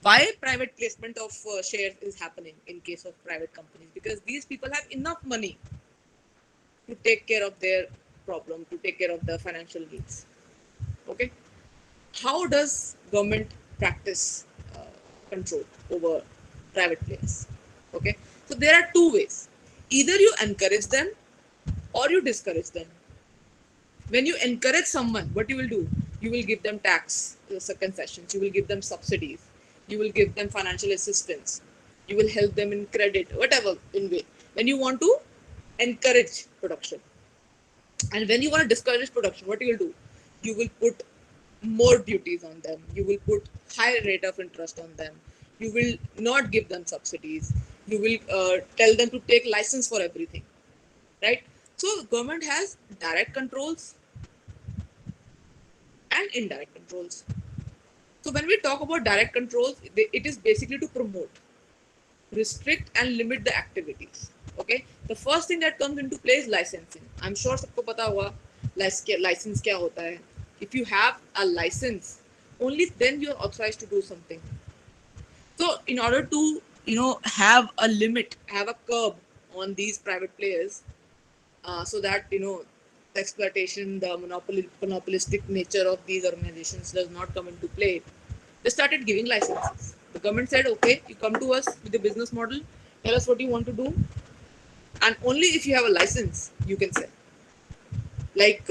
Why private placement of shares is happening in case of private companies? Because these people have enough money to take care of their problem, to take care of the financial needs. Okay, how does government practice control over private players? Okay, so there are two ways. Either you encourage them or you discourage them. When you encourage someone, what you will do? You will give them tax concessions. You will give them subsidies. You will give them financial assistance. You will help them in credit, whatever in way. When you want to encourage production, and when you want to discourage production, what you will do? You will put more duties on them. You will put higher rate of interest on them. You will not give them subsidies. You will tell them to take license for everything, right? So government has direct controls and indirect controls. So when we talk about direct controls, it is basically to promote, restrict, and limit the activities. Okay, the first thing that comes into play is licensing. I'm sure सबको पता होगा license क्या होता है. If you have a license, only then you're authorized to do something. So in order to have a limit, have a curb on these private players, so that the exploitation, the monopolistic nature of these organizations does not come into play, they started giving licenses. The government said, okay, you come to us with the business model, tell us what you want to do, and only if you have a license you can sell. Like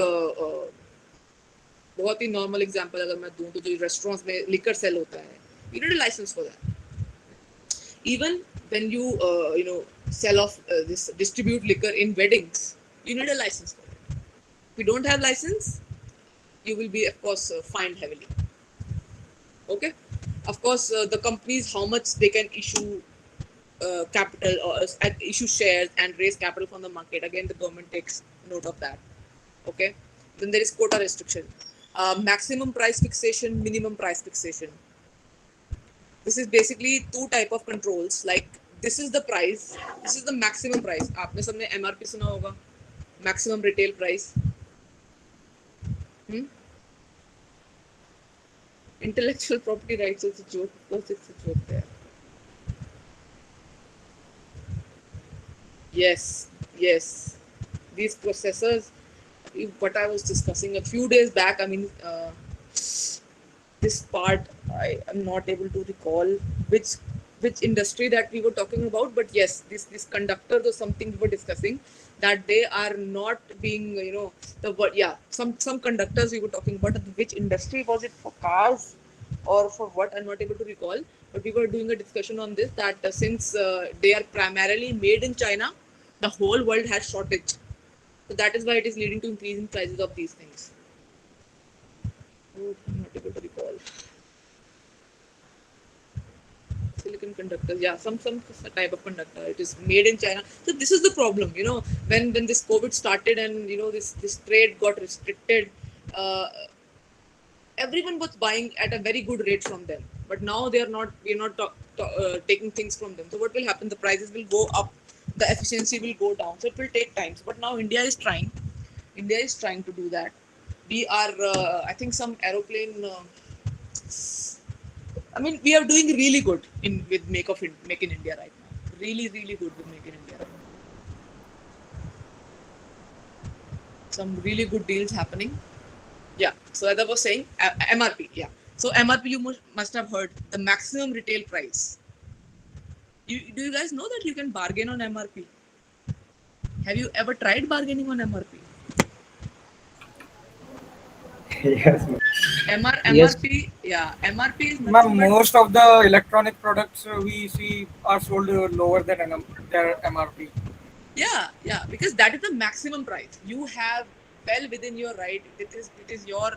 बहुत ही normal example अगर मैं दूं तो जो restaurants में liquor cell होता है, you need a license for that. Even when you sell off this distribute liquor in weddings, you need a license for it. If you don't have license, you will be of course fined heavily. Okay, of course the companies, how much they can issue capital or issue shares and raise capital from the market, again the government takes note of that. Okay, then there is quota restriction. maximum price fixation, minimum price fixation. This is basically two type of controls. Like this is the price, this is the maximum price. आपने सबने MRP सुना होगा, maximum retail price. Hmm? Intellectual property rights is a joke. Of course, it's a joke there. Yes, yes. These processors, what I was discussing a few days back, I mean, this part I am not able to recall which which industry that we were talking about, but yes, this conductors or something we were discussing, that they are not being, you know, the word, yeah, some conductors we were talking about. Which industry was it, for cars or for what, I'm not able to recall, but we were doing a discussion on this, that since they are primarily made in China, the whole world has shortage, so that is why it is leading to increasing prices of these things. Oh, I'm not able to recall. Silicon conductors, yeah, some type of conductor. It is made in China. So this is the problem, you know, when this COVID started and you know this trade got restricted, uh, everyone was buying at a very good rate from them. But now they are not. We're not taking things from them. So what will happen? The prices will go up, the efficiency will go down. So it will take time. But now India is trying. India is trying to do that. We are, I think, some aeroplane. I mean, we are doing really good in with Make in India right now. Really, really good with Make in India right now. Some really good deals happening. Yeah. So as I was saying, MRP. Yeah. So MRP, you must have heard the maximum retail price. Do you guys know that you can bargain on MRP? Have you ever tried bargaining on MRP? Yes, Yes, MRP. Yeah. MRP is Ma'am, nothing but, most of the electronic products we see are sold lower than their MRP. yeah, because that is the maximum price. You have well within your right. It is your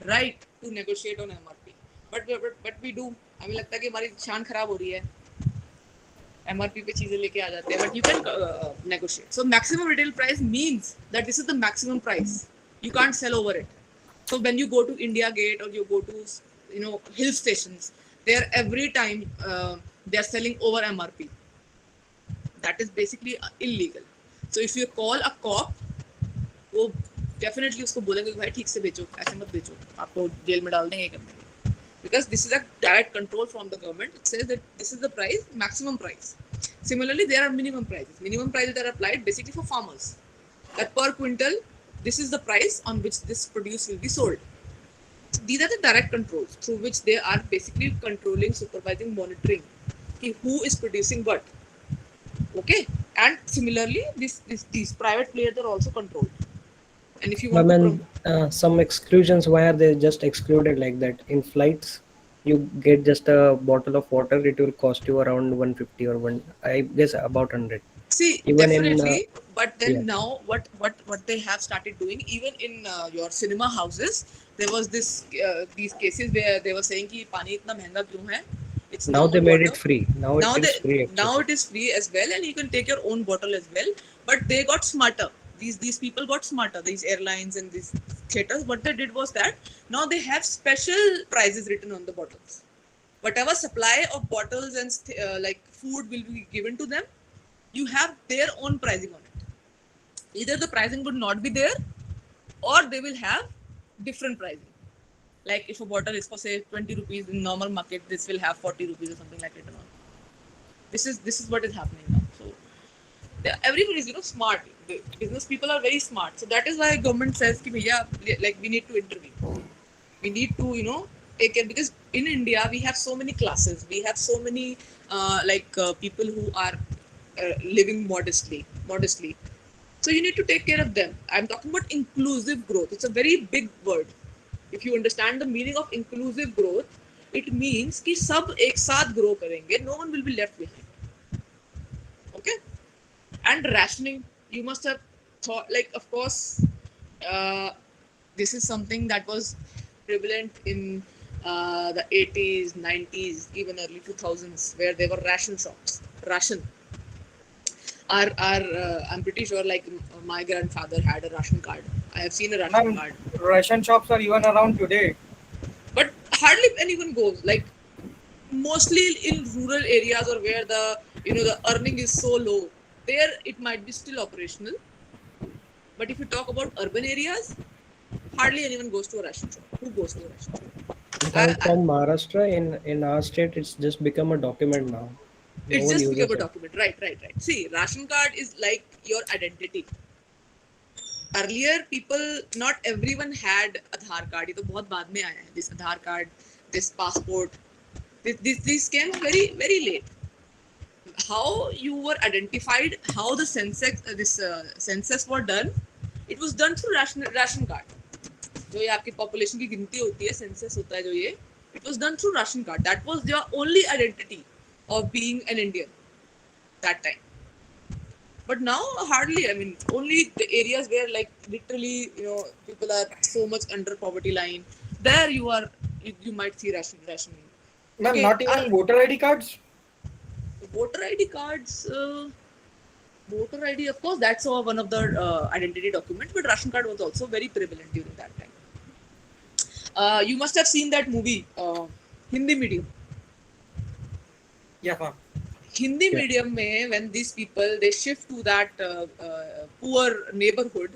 right to negotiate on MRP. But we do. हमें लगता है कि हमारी शान खराब हो रही है. MRP पे चीजें लेके आ जाते हैं. But you can negotiate. So maximum retail price means that this is the maximum price. You can't sell over it. So when you go to India Gate or you go to, you know, hill stations, there every time they are selling over MRP. That is basically illegal. So if you call a cop, वो definitely उसको बोलेंगे कि भाई ठीक से बेचो, ऐसे मत बेचो, आपको जेल में डाल देंगे, कर देंगे. Because this is a direct control from the government. It says that this is the price, maximum price. Similarly, there are minimum prices. Minimum prices that are applied basically for farmers. That per quintal, this is the price on which this produce will be sold. These are the direct controls through which they are basically controlling, supervising, monitoring who is producing what. Okay, and similarly, these private players are also controlled. And if you I want to mean, some exclusions where they just excluded like that. In flights, you get just a bottle of water. It will cost you around 150 or one. I guess about 100. see, Even in definitely, but yeah, then now what they have started doing, even in your cinema houses, there was these cases where they were saying कि पानी इतना महंगा क्यों है? It's now they normal made water. it free. Now Now it they is free now actually. it is free as well, and you can take your own bottle as well. But they got smarter. These people got smarter. These airlines and these theaters. What they did was that now they have special prices written on the bottles. Whatever supply of bottles and like food will be given to them, you have their own pricing on it. Either the pricing would not be there, or they will have different pricing. Like if a bottle is for say 20 rupees in normal market, this will have 40 rupees or something like it. And all. This is what is happening now. So everybody is, you know, smart. The business people are very smart. So that is why government says कि भैया, like we need to intervene. We need to, you know, take care, because in India we have so many classes. We have so many people who are living modestly. So you need to take care of them. I'm talking about inclusive growth. It's a very big word. If you understand the meaning of inclusive growth, it means कि सब एक साथ grow करेंगे. No one will be left behind. Okay? And rationing, you must have thought, like, of course, uh, this is something that was prevalent in the 80s, 90s, even early 2000s, where there were ration shops. Ration. I'm pretty sure, like, my grandfather had a ration card. I have seen a ration Ma'am, card, ration shops are even around today. but hardly anyone goes. Like mostly in rural areas or where the the earning is so low, there it might be still operational. But if you talk about urban areas, hardly anyone goes to a ration shop. Who goes to a ration shop? But I, I'm I, from Maharashtra. In our state, it's just become a document now. No it's one just become uses a it. document, right, right, right. See, ration card is like your identity. Earlier people, not everyone had Aadhaar card. ये तो बहुत बाद में आया है. This Aadhaar card, this passport, this came very very late. How you were identified, how the census were done, it was done through ration card. जो ये आपकी population की गिनती होती है, census होता है जो ये, it was done through ration card. That was your only identity of being an Indian that time. But now hardly. I mean, only the areas where like literally people are so much under poverty line. There you might see ration. Ma'am, Okay, not even voter ID cards. voter ID cards. Voter ID, of course, that's one of the identity documents. But ration card was also very prevalent during that time. You must have seen that movie, Hindi medium. Yes, ma'am. Hindi Yeah. medium mein, when these people they shift to that poor neighborhood,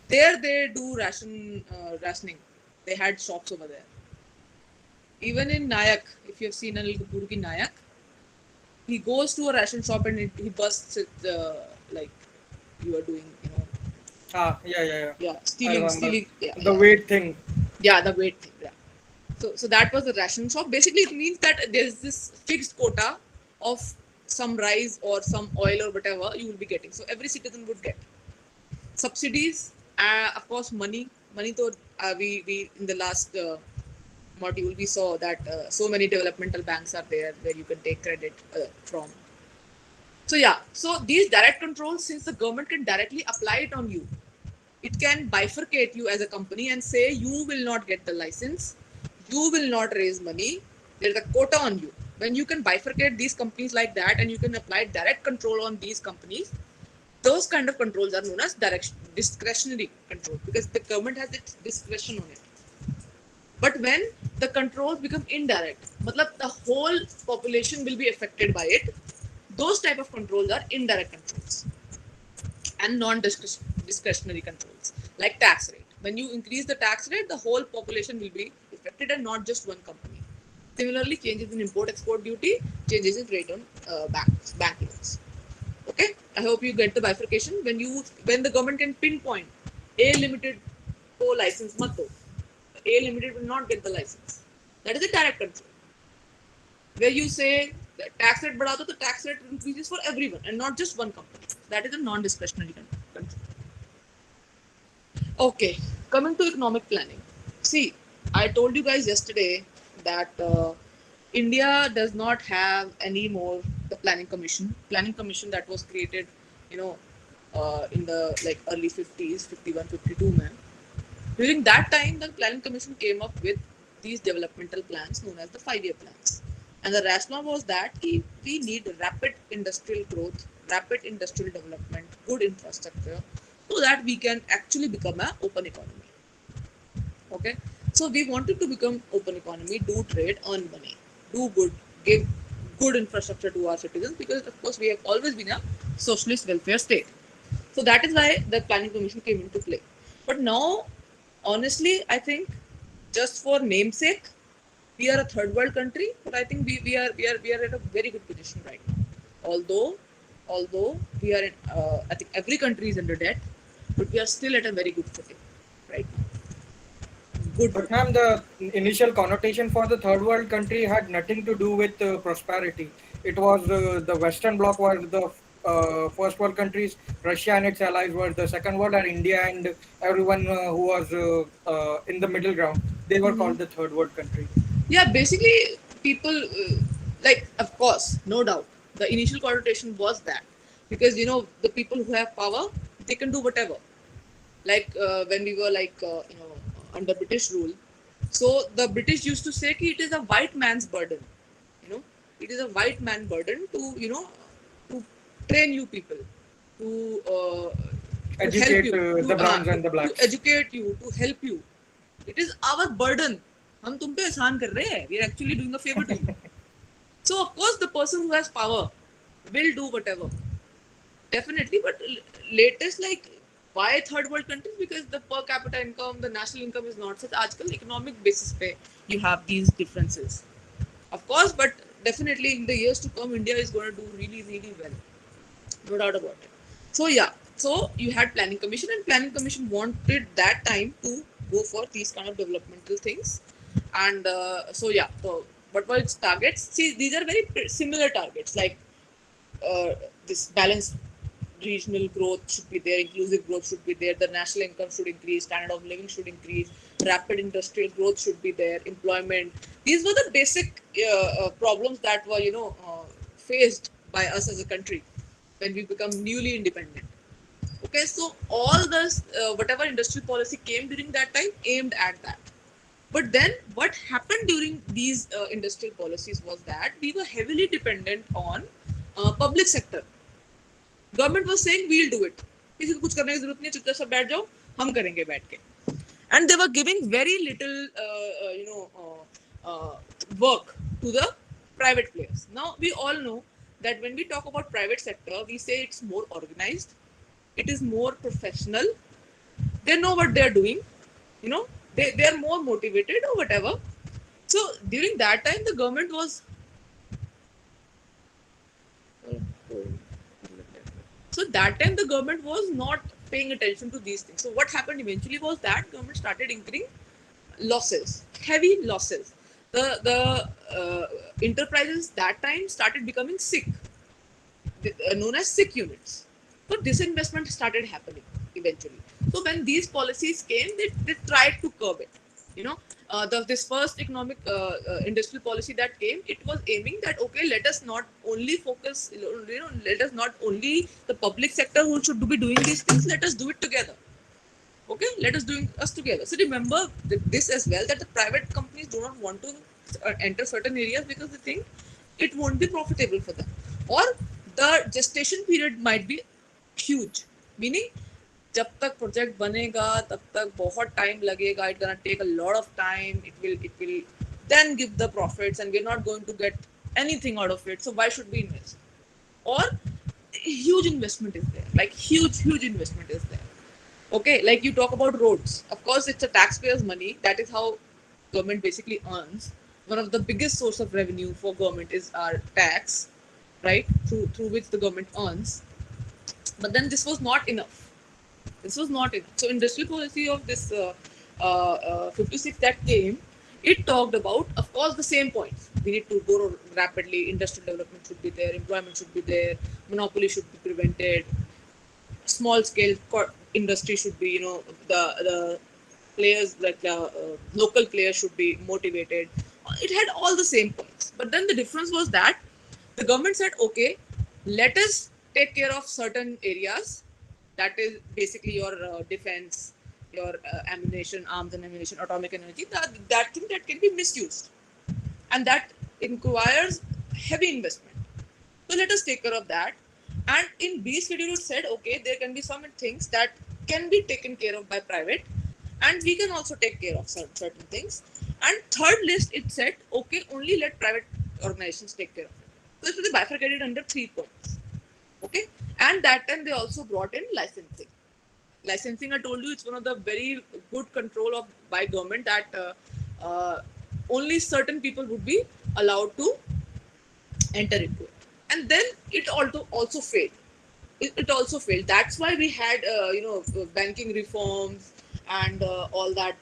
there they do rationing. They had shops over there. Even in Nayak, if you have seen Anil Kapoor ki Nayak, he goes to a ration shop and he busts it like you are doing, Ah, yeah, yeah, yeah. yeah, I remember. stealing, yeah, The weight thing. yeah, the weight thing, yeah. So that was the ration shop. Basically, it means that there's this fixed quota of some rice or some oil or whatever you will be getting. So every citizen would get subsidies, of course, money. To we in the last module we saw that so many developmental banks are there where you can take credit from. So yeah, so these direct controls, since the government can directly apply it on you, it can bifurcate you as a company and say you will not get the license, you will not raise money, there's a quota on you. When you can bifurcate these companies like that and you can apply direct control on these companies, those kind of controls are known as discretionary control, because the government has its discretion on it. But when the controls become indirect, matlab the whole population will be affected by it, those type of controls are indirect controls and non-discretionary controls, like tax rate. When you increase the tax rate, the whole population will be affected and not just one company. Similarly, changes in import-export duty, changes in rate on bank loans. Okay, I hope you get the bifurcation. When the government can pinpoint A limited को license मत दो, A limited will not get the license. That is a direct control. Where you say the tax rate बढ़ा दो, the tax rate increases for everyone and not just one company. That is a non-discretionary control. Okay, coming to economic planning. See, I told you guys yesterday that India does not have any more the planning commission. Planning commission that was created, in the like early 50s, 51, 52, man. During that time, the planning commission came up with these developmental plans known as the 5-year plans. And the rationale was that we need rapid industrial growth, rapid industrial development, good infrastructure, so that we can actually become an open economy. Okay, so we wanted to become open economy, do trade, earn money, do good, give good infrastructure to our citizens, because of course we have always been a socialist welfare state. So that is why the planning commission came into play. But now, honestly, I think just for namesake, we are a third world country, but I think we are at a very good position right now. Although we are in, I think every country is under debt, but we are still at a very good footing right now. Good But footing. ma'am, the initial connotation for the third world country had nothing to do with prosperity. It was the Western Bloc were the first world countries. Russia and its allies were the second world, and India and everyone who was in the middle ground. They were called the third world country. Yeah, basically, people like, of course, no doubt, the initial connotation was that, because the people who have power, they can do whatever. Like when we were like under British rule, so the British used to say कि it is a white man's burden. It is a white man burden to to train you people, to to help educate you, the browns and the to blacks. educate you, to help you. It is our burden. हम तुम पे एहसान कर रहे हैं. We are actually doing a favor to you. So of course the person who has power will do whatever. Definitely, but latest like why third world countries? Because the per capita income, the national income is not such. आजकल economic basis पे you have these differences. Of course, but definitely in the years to come, India is going to do really, really well. No doubt about it. So yeah, so you had planning commission, and planning commission wanted that time to go for these kind of developmental things, and so yeah. So what were its targets? See, these are very similar targets. Like this balanced regional growth should be there, inclusive growth should be there, the national income should increase, standard of living should increase, rapid industrial growth should be there, employment. These were the basic problems that were, faced by us as a country when we become newly independent. Okay, so all this, whatever industrial policy came during that time, aimed at that. But then, what happened during these industrial policies was that we were heavily dependent on public sector. Government was saying we'll do it. किसी को कुछ करने की जरूरत नहीं, चुपचाप सब बैठ जाओ, हम करेंगे बैठ के. And they were giving very little, work to the private players. Now we all know that when we talk about private sector, we say it's more organized, it is more professional. They know what they're doing, they're more motivated or whatever. So during that time, the government was. So that time the government was not paying attention to these things. So what happened eventually was that government started incurring losses, heavy losses. The enterprises that time started becoming sick, known as sick units. So disinvestment started happening eventually. So when these policies came, they tried to curb it. This first economic industrial policy that came, it was aiming that okay, let us not only focus, let us not only the public sector who should be doing these things, let us do it together. Okay, let us do us together. So remember this as well, that the private companies do not want to enter certain areas because they think it won't be profitable for them, or the gestation period might be huge, meaning जब तक project बनेगा तब तक बहुत time लगेगा, it gonna take a lot of time, it will then give the profits and we're not going to get anything out of it, so why should we invest? Or huge investment is there, like huge investment is there. Okay, like you talk about roads, of course it's a taxpayers money, that is how government basically earns. One of the biggest source of revenue for government is our tax, right, through which the government earns. But then this was not enough. This was not enough. So industrial policy of this 56 that came, it talked about, of course, the same points. We need to grow rapidly, industrial development should be there, employment should be there, monopoly should be prevented, small scale industry should be, the players, like local players should be motivated. It had all the same points. But then the difference was that the government said, okay, let us take care of certain areas, that is basically your defense, your ammunition, arms and ammunition, atomic energy, that thing that can be misused, and that requires heavy investment. So let us take care of that. And in B schedule it said, okay, there can be some things that can be taken care of by private, and we can also take care of certain things. And third list it said, okay, only let private organizations take care of it. So it was bifurcated under 3 points. Okay, and that time they also brought in licensing. Licensing, I told you, it's one of the very good control of by government, that only certain people would be allowed to enter into it. And then it also failed. It also failed. That's why we had banking reforms and all that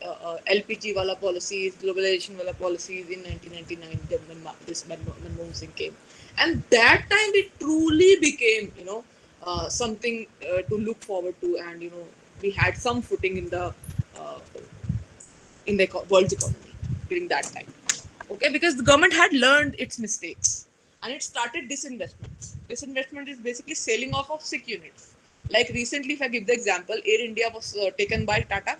LPG wala policies, globalization wala policies in 1999 when this Manmohan Singh came, and that time it truly became something to look forward to, and we had some footing uh, in the world's economy during that time. Okay, because the government had learned its mistakes and it started disinvestments. Disinvestment is basically selling off of sick units. Like recently, if I give the example, Air India was taken by Tata.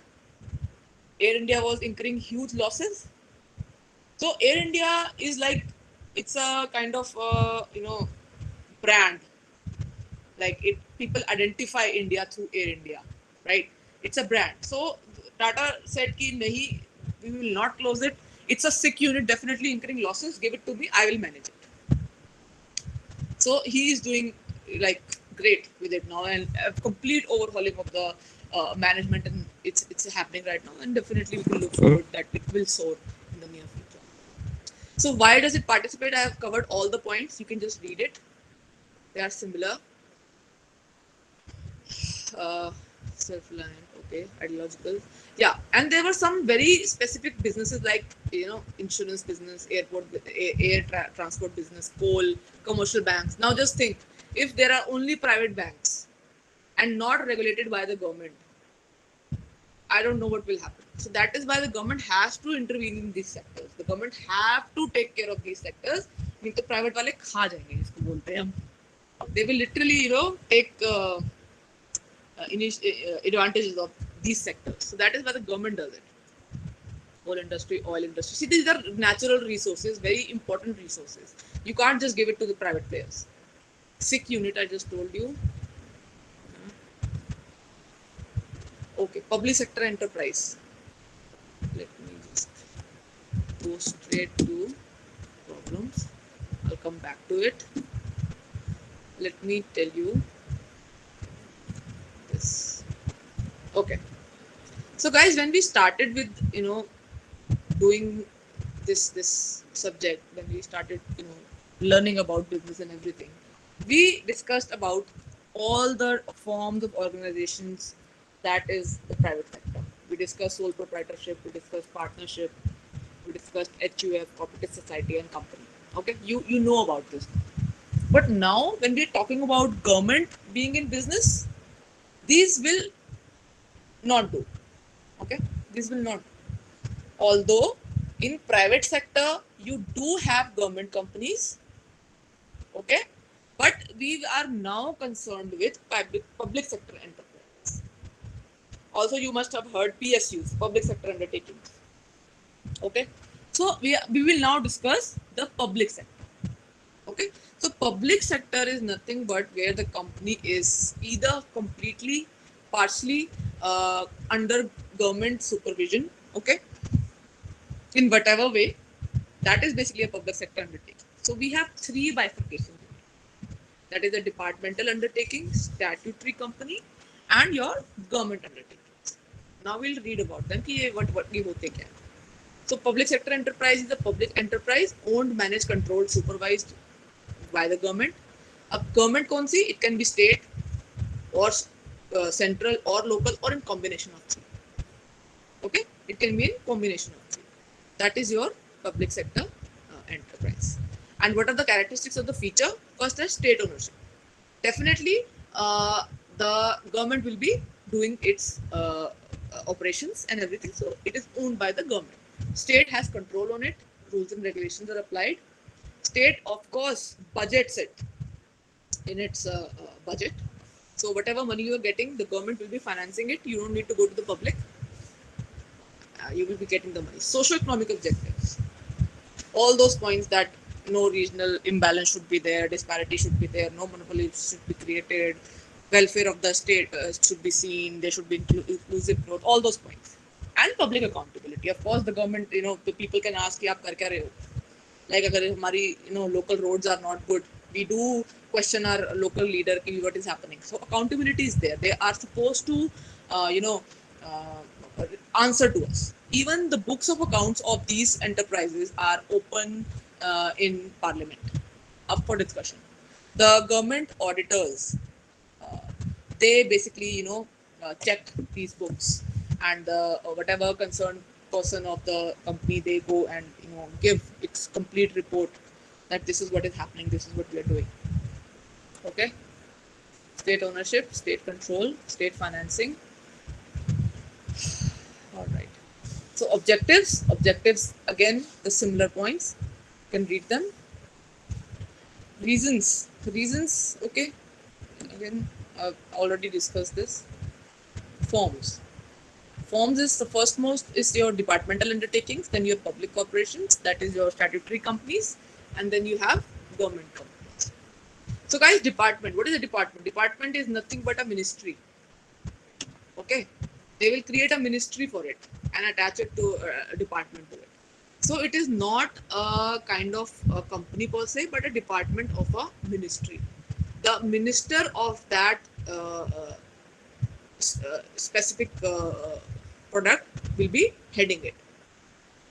Air India was incurring huge losses. So Air India is like, it's a kind of brand. Like it, people identify India through Air India, right? It's a brand. So Tata said ki nahi, we will not close it. It's a sick unit, definitely incurring losses. Give it to me, I will manage it. So he is doing like great with it now, and a complete overhauling of the management, and it's happening right now. And definitely we can look forward that it will soar in the near future. So why does it participate? I have covered all the points. You can just read it. They are similar. Uh, Self-reliant, okay, ideological, yeah. And there were some very specific businesses like insurance business, transport business, coal, commercial banks. Now just think, if there are only private banks and not regulated by the government, I don't know what will happen. So that is why the government has to intervene in these sectors. The government have to take care of these sectors. नहीं तो private वाले खा जाएंगे, इसको बोलते हैं हम. They will literally take advantages of these sectors. So that is why the government does it. Coal industry, oil industry. See, these are natural resources, very important resources. You can't just give it to the private players. Sick unit, I just told you. Okay, public sector enterprise. Let me just go straight to problems. I'll come back to it. Let me tell you this. Okay. So guys, when we started with doing this subject, when we started learning about business and everything, we discussed about all the forms of organizations that is the private sector. We discussed sole proprietorship, we discussed partnership, we discussed HUF, cooperative society, and company. Okay, you know about this. But now when we're talking about government being in business, these will not do. Okay, these will not. Although in private sector you do have government companies, okay, but we are now concerned with public sector enterprise. Also, you must have heard PSUs, public sector undertakings. Okay, so we will now discuss the public sector. Okay, so public sector is nothing but where the company is either completely, partially under government supervision. Okay, in whatever way, that is basically a public sector undertaking. So we have three bifurcations. That is a departmental undertaking, statutory company, and your government undertakings. Now we'll read about them. कि what ये होते क्या? So public sector enterprise is a public enterprise owned, managed, controlled, supervised by the government. अब government कौन सी? It can be state or central or local or in combination of three. Okay, it can be in combination of three. That is your public sector enterprise. And what are the characteristics of the feature? First is state ownership. Definitely, the government will be doing its operations and everything. So it is owned by the government. State has control on it. Rules and regulations are applied. State, of course, budgets it in its budget. So whatever money you are getting, the government will be financing it. You don't need to go to the public. You will be getting the money. Socio-economic objectives. All those points that no regional imbalance should be there, disparity should be there, no monopolies should be created, welfare of the state should be seen, there should be inclusive growth, all those points. And public accountability. Of course, the government, the people can ask, कि आप कर क्या रहे हो? Like, अगर हमारी, local roads are not good, we do question our local leader, what is happening. So accountability is there. They are supposed to, answer to us. Even the books of accounts of these enterprises are open in Parliament, up for discussion. The government auditors, they basically, check these books, and whatever concerned person of the company, they go and give its complete report that this is what is happening, this is what we are doing. Okay, state ownership, state control, state financing. All right. So objectives again, the similar points. You can read them. Reasons. Okay. Again, I've already discussed this. Forms. Forms is the first most is your departmental undertakings, then your public corporations, that is your statutory companies, and then you have government companies. So guys, department. What is a department? Department is nothing but a ministry. Okay, they will create a ministry for it and attach it to a department to it. So it is not a kind of a company per se, but a department of a ministry. The minister of that specific product will be heading it.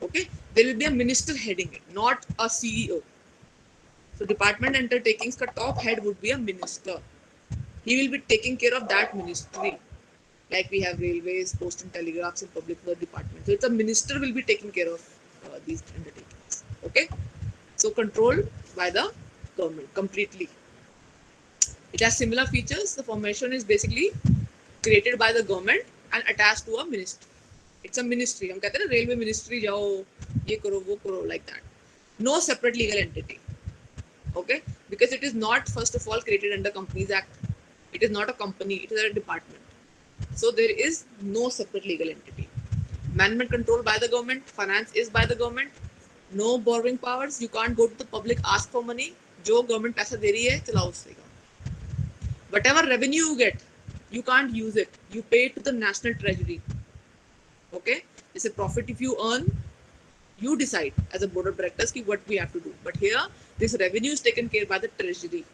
Okay, there will be a minister heading it, not a CEO. So department undertakings ka top head would be a minister. He will be taking care of that ministry. Like we have railways, post and telegraphs, and public work department. So it's a minister will be taking care of these undertakings. Okay, so controlled by the government completely. It has similar features. The formation is basically created by the government and attached to a ministry. It's a ministry. हम कहते हैं ना railway ministry जाओ ये करो वो करो like that. No separate legal entity. Okay, because it is not first of all created under Companies Act. It is not a company. It is a department. So there is no separate legal entity. Management controlled by the government. Finance is by the government. No borrowing powers. You can't go to the public ask for money. जो government पैसा दे रही है चलाओ उससे. Whatever revenue you get, you can't use it. You pay it to the national treasury. Okay, it's a profit if you earn. You decide as a board of directors ki what we have to do. But here, this revenue is taken care by the treasury.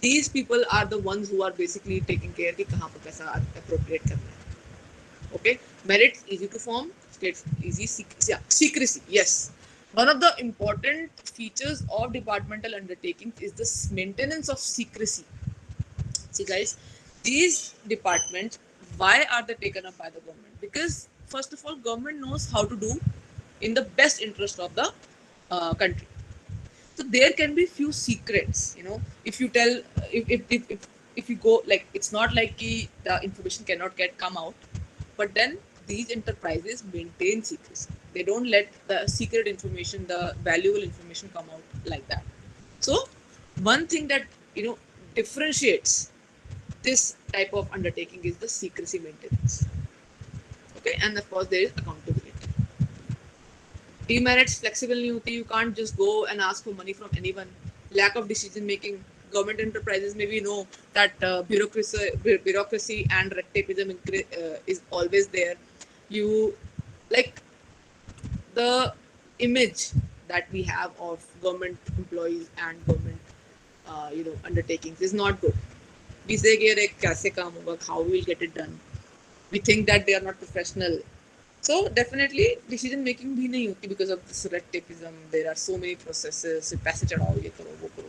These people are the ones who are basically taking care कि कहाँ पर पैसा appropriate करना है. Okay, merits easy to form, states easy secrecy. Yes, one of the important features of departmental undertakings is the maintenance of secrecy. See guys, these departments, why are they taken up by the government? Because first of all, government knows how to do in the best interest of the country. So there can be few secrets, if you tell, if you go, like, it's not like the information cannot come out, but then these enterprises maintain secrecy. They don't let the secret information, the valuable information come out like that. So one thing that differentiates this type of undertaking is the secrecy maintenance. Okay, and of course there is accountability. Demerits flexible नहीं होती. You can't just go and ask for money from anyone. Lack of decision making. Government enterprises, maybe know that bureaucracy and red tapeism is always there. You like the image that we have of government employees and government undertakings is not good. We say kaise kaam hoga, how we will get it done. We think that they are not professional. So definitely decision making bhi nahi hoti because of this red tapeism. There are so many processes. पैसे चढ़ाओ ये करो वो करो.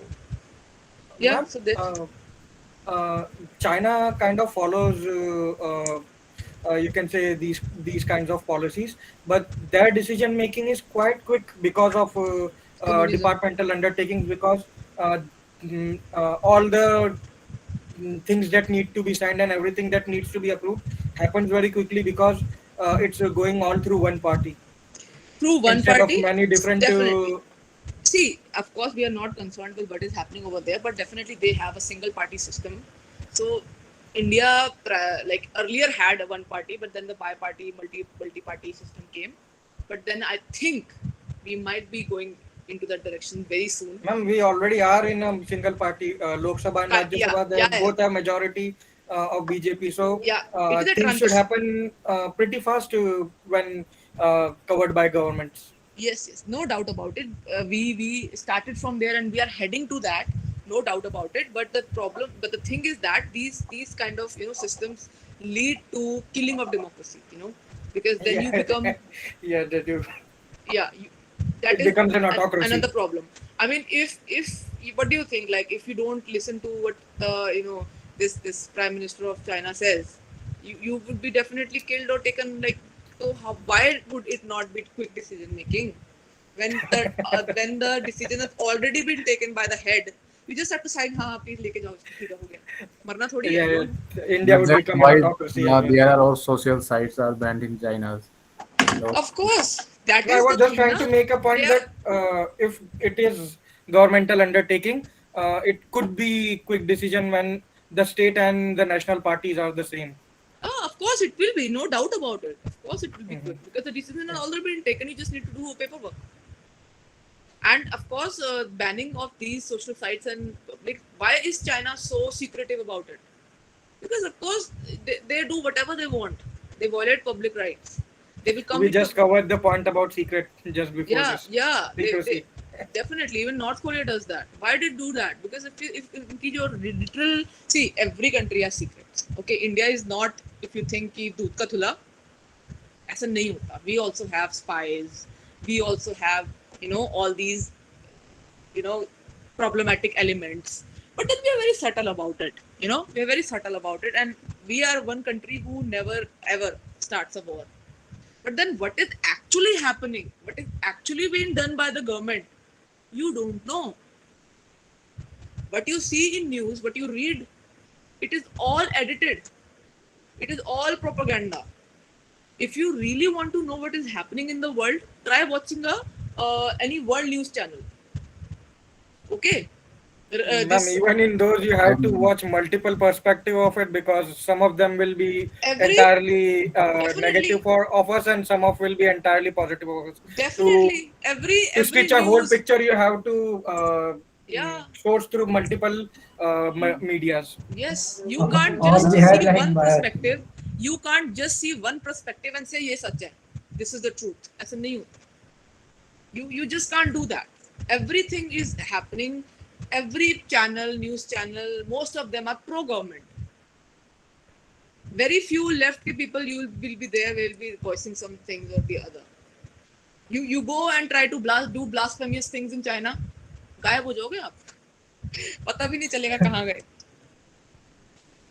Yeah. So that China kind of follows you can say these kinds of policies, but their decision making is quite quick because of departmental undertakings, because all the things that need to be signed and everything that needs to be approved happens very quickly because it's going all through one party. Through one instead party, of many different definitely. See, of course, we are not concerned with what is happening over there, but definitely they have a single party system. So India, like earlier, had a one party, but then the bi-party, multi-party system came. But then I think we might be going into that direction very soon. Ma'am, we already are in a single party. Lok Sabha and Rajya Sabha, they both have majority of BJP. So things should happen pretty fast when covered by governments. Yes, no doubt about it. We started from there and we are heading to that. No doubt about it. But the thing is that these kind of systems lead to killing of democracy. Because then you become yeah, they do. Yeah, it becomes an autocracy. Another problem. I mean, if what do you think? Like, if you don't listen to what this Prime Minister of China says, you would be definitely killed or taken. Like, so why would it not be quick decision making when the decision has already been taken by the head? You just have to sign. हाँ please लेके जाओ इसको ठीक हो गया. मरना थोड़ी है. India would become an autocracy. There are all social sites are banned in China. Of course. I was just trying to make a point that if it is governmental undertaking, it could be quick decision when the state and the national parties are the same. Of course it will be, no doubt about it. Of course it will be quick because the decision has already been taken. You just need to do paperwork. And of course, banning of these social sites and public. Why is China so secretive about it? Because of course they do whatever they want. They violate public rights. They will come We into just covered the point about secret just before yeah, this. yeah. They Secrecy. definitely, even North Korea does that. Why did do that? Because if your literal, see, every country has secrets. Okay, India is not. If you think कि दूध का धुला ऐसा नहीं होता. We also have spies. We also have all these you know problematic elements. But then we are very subtle about it. We are very subtle about it, and we are one country who never ever starts a war. But then what is actually happening? What is actually being done by the government? You don't know. What you see in news, what you read, it is all edited. It is all propaganda. If you really want to know what is happening in the world, try watching a any world news channel. Okay, Ma'am, this even in those you have to Um, watch multiple perspective of it because some of them will be every entirely negative definitely for of us and some of will be entirely positive of us. To definitely every stitch a whole news. picture, you have to Yeah, source through multiple medias. yes, you Or can't or just the see headline one bias. perspective. You can't just see one perspective and say ये सच है. This is the truth. ऐसा नहीं होता. You just can't do that. Everything is happening. Every channel, news channel, most of them are pro government. Very few left people you will be there will be voicing some things or the other. You go and try to do blasphemous things in China, गायब हो जाओगे आप. पता भी नहीं चलेगा कहाँ गए.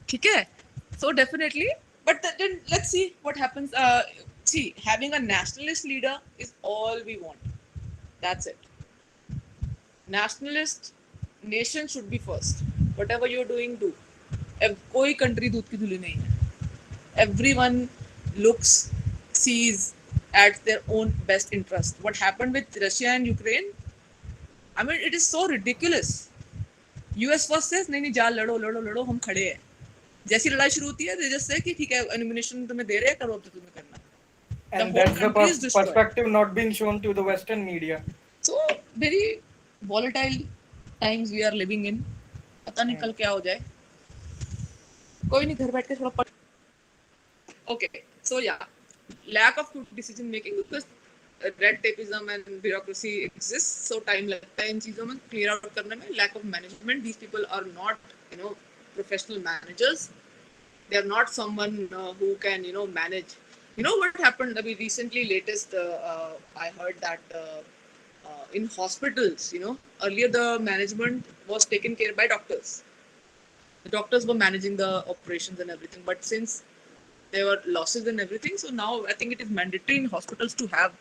ठीक है? So definitely, but then let's see what happens. See, having a nationalist leader is all we want. That's it. Nationalist nation should be first. Whatever you're doing, do. कोई country दूध की धुली नहीं है. Everyone looks, sees at their own best interest. What happened with Russia and Ukraine? I mean, it is so ridiculous. US first says नहीं नहीं जा लड़ो लड़ो लड़ो हम खड़े हैं. जैसी लड़ाई शुरू होती है they just say कि ठीक है एनिमिनेशन तुम्हें दे रहे हैं करो अब तो तुम्हें करना. The And whole that's the country is destroyed. perspective not being shown to the Western media. So very volatile times we are living in. पता नहीं कल क्या हो जाए. कोई नहीं घर बैठ के थोड़ा Okay, so yeah, lack of quick decision making because red tapeism and bureaucracy exists. So time लगता है इन चीजों में clear out करने में. Lack of management. These people are not professional managers. They are not someone who can manage. You know what happened? I mean, recently, latest I heard that in hospitals, earlier the management was taken care by doctors. The doctors were managing the operations and everything, but since there were losses and everything, so now I think it is mandatory in hospitals to have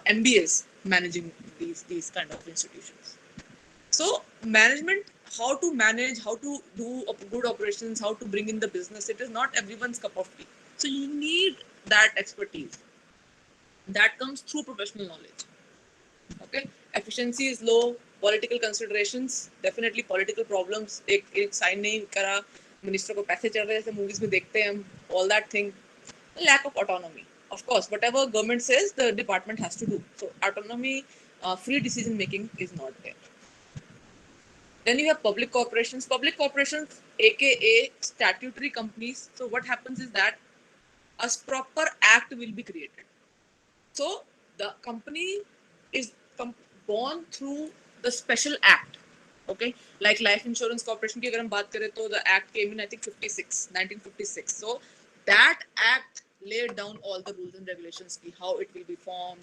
MBAs managing these kind of institutions. So management, how to manage, how to do good operations, how to bring in the business, it is not everyone's cup of tea. So you need that expertise. That comes through professional knowledge. Okay, efficiency is low. Political considerations, definitely political problems. एक sign नहीं करा, minister को पैसे चल रहे जैसे movies में देखते हैं हम. All that thing. Lack of autonomy. Of course, whatever government says, the department has to do. So autonomy, free decision making is not there. Then you have public corporations. Public corporations, aka statutory companies. So what happens is that a proper act will be created. So the company is born through the special act. Okay, like life insurance corporation की अगर हम बात करें तो the act came in I think 1956. So that act laid down all the rules and regulations, how it will be formed,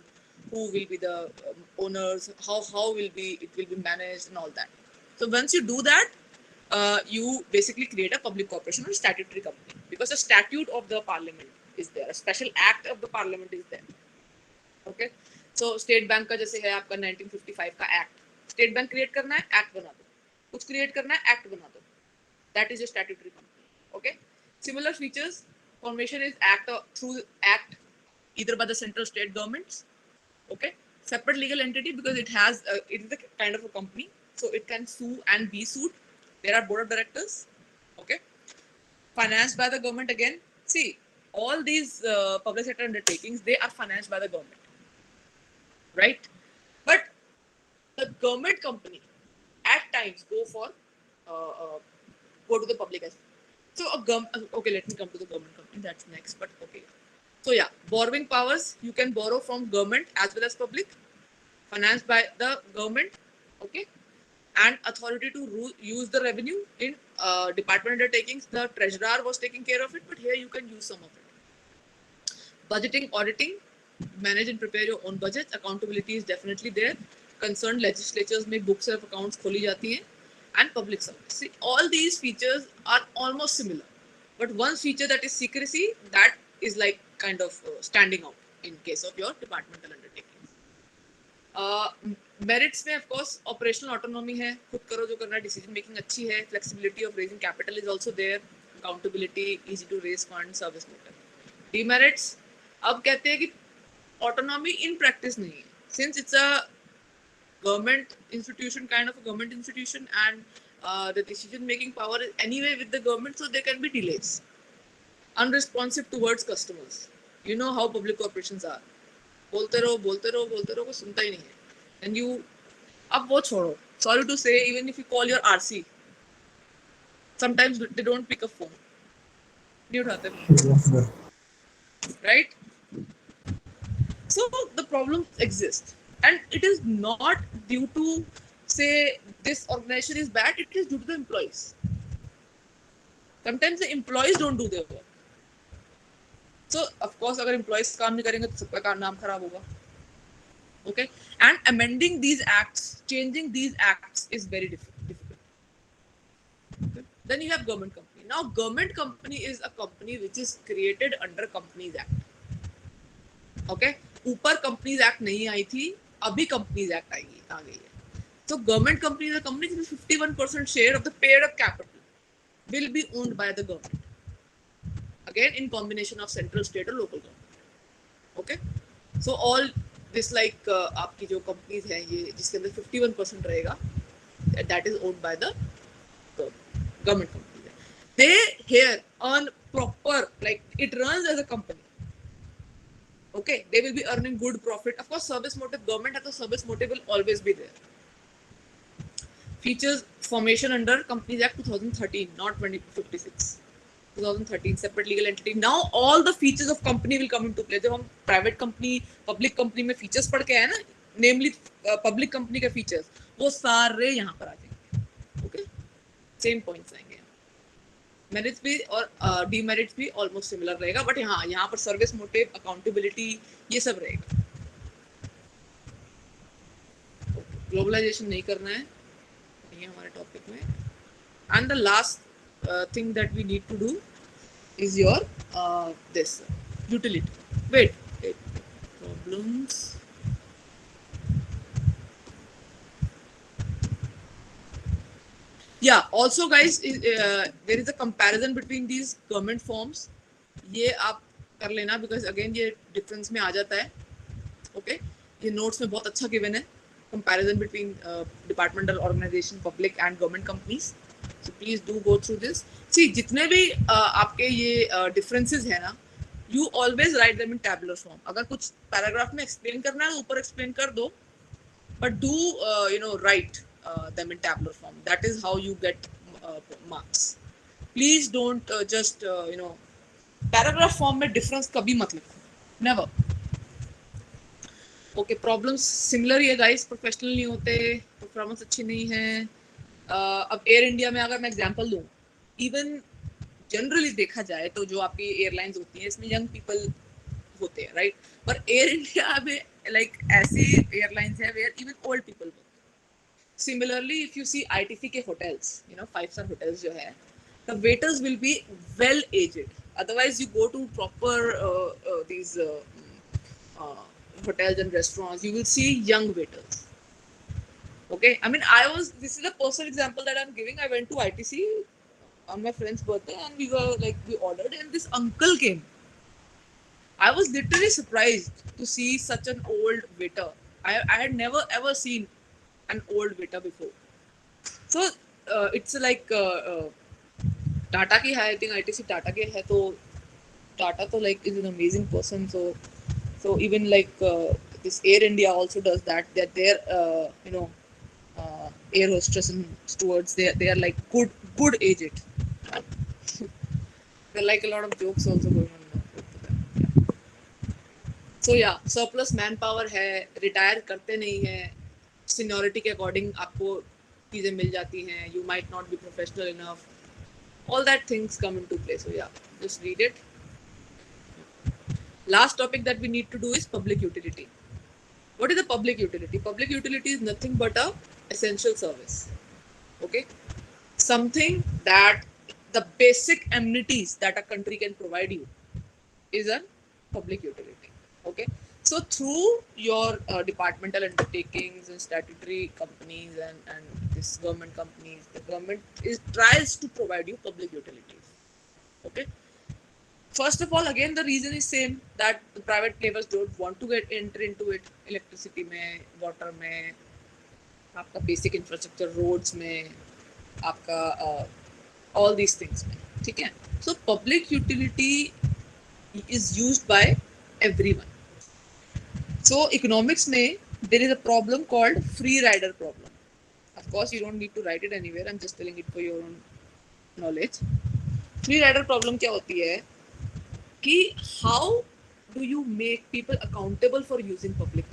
who will be the owners, how will it will be managed and all that. So once you do that, you basically create a public corporation or statutory company because the statute of the parliament is there, a special act of the parliament is there. Okay, so state bank का जैसे है आपका 1955 का act. State bank create करना है act बना दो, कुछ क्रिएट करना है एक्ट बना दो. That is a statutory company. Okay, similar features. Formation is act through act either by the central state governments. Okay, separate legal entity because it is a kind of a company, so it can sue and be sued. There are board of directors. Okay, financed by the government again. See, all these public sector undertakings, they are financed by the government, right? But the government company at times go to the public as well. So okay, let me come to the government company. That's next, but okay. So yeah, borrowing powers, you can borrow from government as well as public, financed by the government, okay, and authority to use the revenue in department undertakings. The treasurer was taking care of it, but here you can use some of it. Budgeting, auditing, manage and prepare your own budget. Accountability is definitely there. Concerned legislatures में books of accounts खोली जाती हैं, and public service. See, all these features are almost similar, but one feature that is secrecy, that is like kind of standing out in case of your departmental undertakings. Merits में of course operational autonomy है, खुद करो जो करना है, decision making अच्छी है, flexibility of raising capital is also there, accountability, easy to raise fund, service motive. Demerits, अब कहते हैं कि ऑटोनॉमी इन प्रैक्टिस नहीं है, since it's a government institution, kind of a government institution, and the decision making power is anyway with the government, so there can be delays. Unresponsive towards customers. You know how public corporations are. बोलते रहो कोई सुनता ही नहीं है. And you, अब वो छोड़ो, sorry to say, even if you call your RC, sometimes they don't pick a phone. नहीं उठाते phone. Right? So the problem exists, and it is not due to say this organization is bad, it is due to the employees. Sometimes the employees don't do their work. So of course अगर employees काम नहीं करेंगे तो सबका नाम खराब होगा. Okay, and amending these acts, changing these acts is very difficult. Okay? Then you have government company. Now government company is a company which is created under Companies Act. Okay, ऊपर companies act नहीं आई थी, अभी companies act आ गई है. So government company is a company with 51% share of the paid up capital will be owned by the government. Again, in combination of central, state or local government. Okay, so all this like आपकी जो companies हैं ये जिसके अंदर 51% रहेगा, that is owned by the government company. They here earn proper, like it runs as a company. Okay, they will be earning good profit. Of course, service motive, government has a service motive will always be there. Features, formation under Companies Act 2013, not 2056. 2013, separate legal entity. Now all the features of company will come into play. जब हम private company, public company में features पढ़ के आए ना, namely public company के features, वो सारे यहाँ पर आ जाएंगे. Okay, same points आएंगे. मेरिट्स भी और डीमेरिट्स भी ऑलमोस्ट सिमिलर रहेगा, बट यहाँ पर सर्विस मोटिव, अकाउंटेबिलिटी, ये सब रहेगा. ग्लोबलाइजेशन नहीं करना है, ये हमारे टॉपिक में. And the last thing that we need to do is your this utility. Wait problems. Yeah, also guys, there is a comparison between these government forms. ये आप कर लेना, because again ये difference में आ जाता है. Okay, ये notes में बहुत अच्छा given है, comparison between departmental organization, public and government companies. So please do go through this. See, जितने भी आपके ये differences है ना, you always write them in tabular form. अगर कुछ paragraph में explain करना है तो ऊपर explain कर दो, but do write them in tabular form. That is how you get marks. Please don't just paragraph form में difference कभी मत लिखो, never. Okay, problems similar ही है guys, professional नहीं होते, performance अच्छी नहीं है. अब एयर इंडिया में अगर मैं एग्जांपल दूं, even generally देखा जाए तो जो आपकी एयरलाइंस होती हैं इसमें young people होते हैं, right? पर एयर इंडिया में like ऐसी एयरलाइंस है where even old people work. Similarly, if you see ITC के hotels, 5-star hotels जो है, the waiters will be well aged. Otherwise, you go to proper these hotels and restaurants, you will see young waiters. Okay, I mean, this is a personal example that I'm giving. I went to ITC on my friend's birthday, and we ordered, and this uncle came. I was literally surprised to see such an old waiter. I had never ever seen an old waiter before. So it's like Tata ki hai, I think ITC Tata ke hai, to Tata to like is an amazing person. So even like this Air India also does that. That their air hostess and stewards, they are like good aged. There are like a lot of jokes also going on now with them. Yeah. So yeah, surplus manpower है, retire करते नहीं है, seniority के according आपको चीजें मिल जाती हैं, you might not be professional enough, all that things come into play. So yeah, just read it. Last topic that we need to do is public utility. What is a public utility? Public utility is nothing but a essential service. Okay, something that the basic amenities that a country can provide you is a public utility. Okay, so through your departmental undertakings and statutory companies and this government companies, the government tries to provide you public utilities. Okay, first of all, again the reason is same, that the private players don't want to enter into it. Electricity में, water में, आपका basic infrastructure, roads में, आपका all these things में, ठीक है? So public utility is used by everyone. So economics में there is a problem called free rider problem. Of course, you don't need to write it anywhere. I'm just telling it for your own knowledge. Free rider problem क्या होती है? कि how do you make people accountable for using public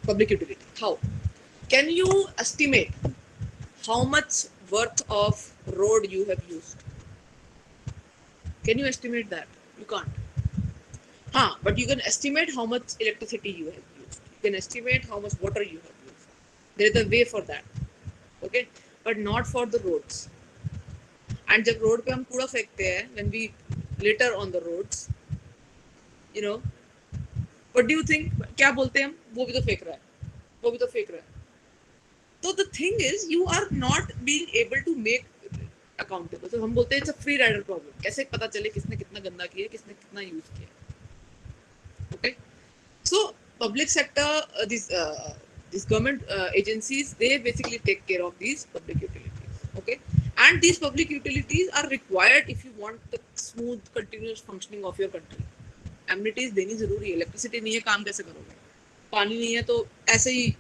public utility? How can you estimate how much worth of road you have used? Can you estimate that? You can't. But you can estimate how much electricity you have used. You can estimate how much water you have used. There is a way for that. Okay, but not for the roads. And जब road पे हम कूड़ा फेंकते हैं, when we litter on the roads, you know, what do you think? क्या बोलते हैं हम? वो भी तो फेंक रहा है, वो भी तो फेंक रहा है. So the thing is, you are not being able to make accountable. So हम बोलते हैं it's a free rider problem. कैसे पता चले किसने कितना गंदा किया, किसने कितना यूज किया? Okay, so public sector, these government agencies, they basically take care of these public utilities. Okay. And these public utilities are required if you want the smooth, continuous functioning of your country. Amenities देनी जरूरी है. Electricity नहीं है, काम कैसे करोगे? पानी नहीं है तो ऐसे ही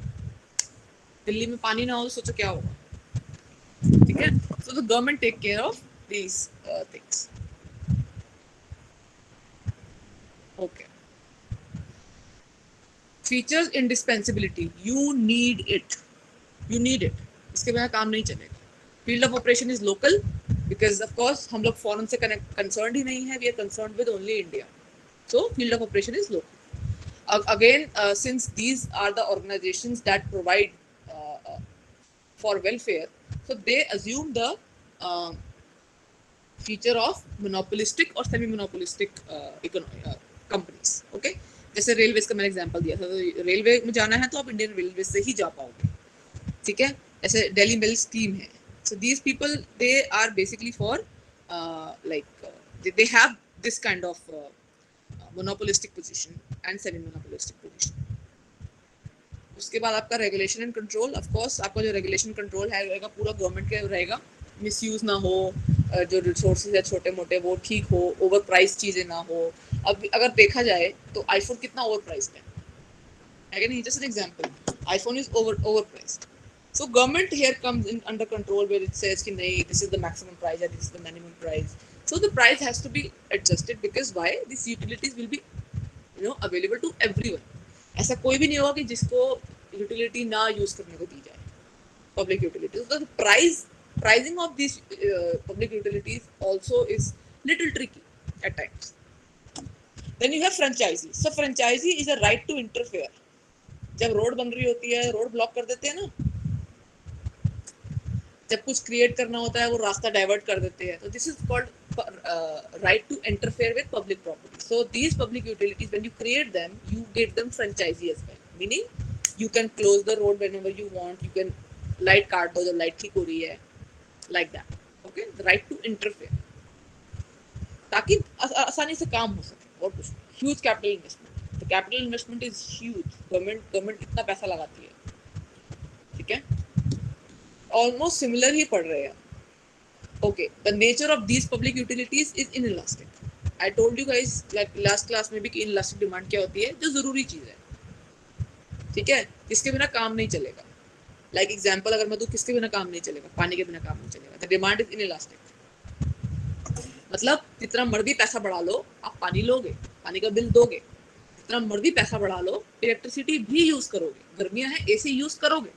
दिल्ली में पानी ना हो तो सोचो क्या होगा? ठीक है? So the government take care of these things. Okay. Features indispensability. You need it. You need it. इसके बिना काम नहीं चलेगा. Field of operation is local because of course हम लोग foreign से concerned ही नहीं है. We are concerned with only India. So field of operation is local. Again, since these are the organizations that provide for welfare, so they assume the feature of monopolistic or semi-monopolistic companies. Okay, जैसे railway का मैंने example दिया था, तो railway में जाना है तो आप इंडियन रेलवे से ही जा पाओगे. ठीक है, ऐसे दिल्ली मेल स्कीम है. So these people, they are basically for they have this kind of monopolistic position and semi-monopolistic position. उसके बाद आपका regulation and control. Of course आपका जो रेगुलेशन कंट्रोल है रहेगा पूरा गवर्नमेंट का रहेगा. मिसयूज ना हो, जो रिसोर्सेज है छोटे मोटे वो ठीक हो, ओवर प्राइस चीज़ें ना हो. अब अगर देखा जाए तो आईफोन कितना ओवर प्राइस है कि नहीं? Just an example, iPhone is over priced. So government here comes in under control where it says कि नहीं, this is the maximum price and this is the minimum price. So the price has to be adjusted because why? These utilities will be available to everyone. ऐसा कोई भी नहीं होगा कि जिसको utility ना use करने को दी जाए. Public utilities. So the pricing of these public utilities also is little tricky at times. Then you have franchisee. So franchisee is a right to interfere. जब रोड बन रही होती है, रोड ब्लॉक कर देते हैं ना. जब कुछ क्रिएट करना होता है वो रास्ता डाइवर्ट कर देते हैं. तो this is called right to interfere with public property. So these public utilities when you create them, you get them franchisee as well. Meaning you can close the road whenever you want. You can light काट दो जब light ठीक हो रही है, like that. Okay, the right to interfere, ताकि आसानी से काम हो सके. और कुछ huge capital investment. The capital investment is huge. Government इतना पैसा लगाती है. ठीक है, almost similar ही पढ़ रहे हैं. Okay, the nature of these public utilities is inelastic. I told you guys like last class में भी कि inelastic demand क्या होती है, जो जरूरी चीज है. ठीक है, किसके बिना काम नहीं चलेगा। लाइक एग्जांपल अगर मैं दूं, किसके बिना काम नहीं चलेगा, पानी के बिना काम नहीं चलेगा। द डिमांड इज इनइलास्टिक, मतलब जितना मर्जी पैसा बढ़ा लो आप पानी लोगे, पानी का बिल दोगे, जितना मर्जी पैसा बढ़ा लो इलेक्ट्रिसिटी भी यूज करोगे, गर्मियां हैं एसी यूज करोगे।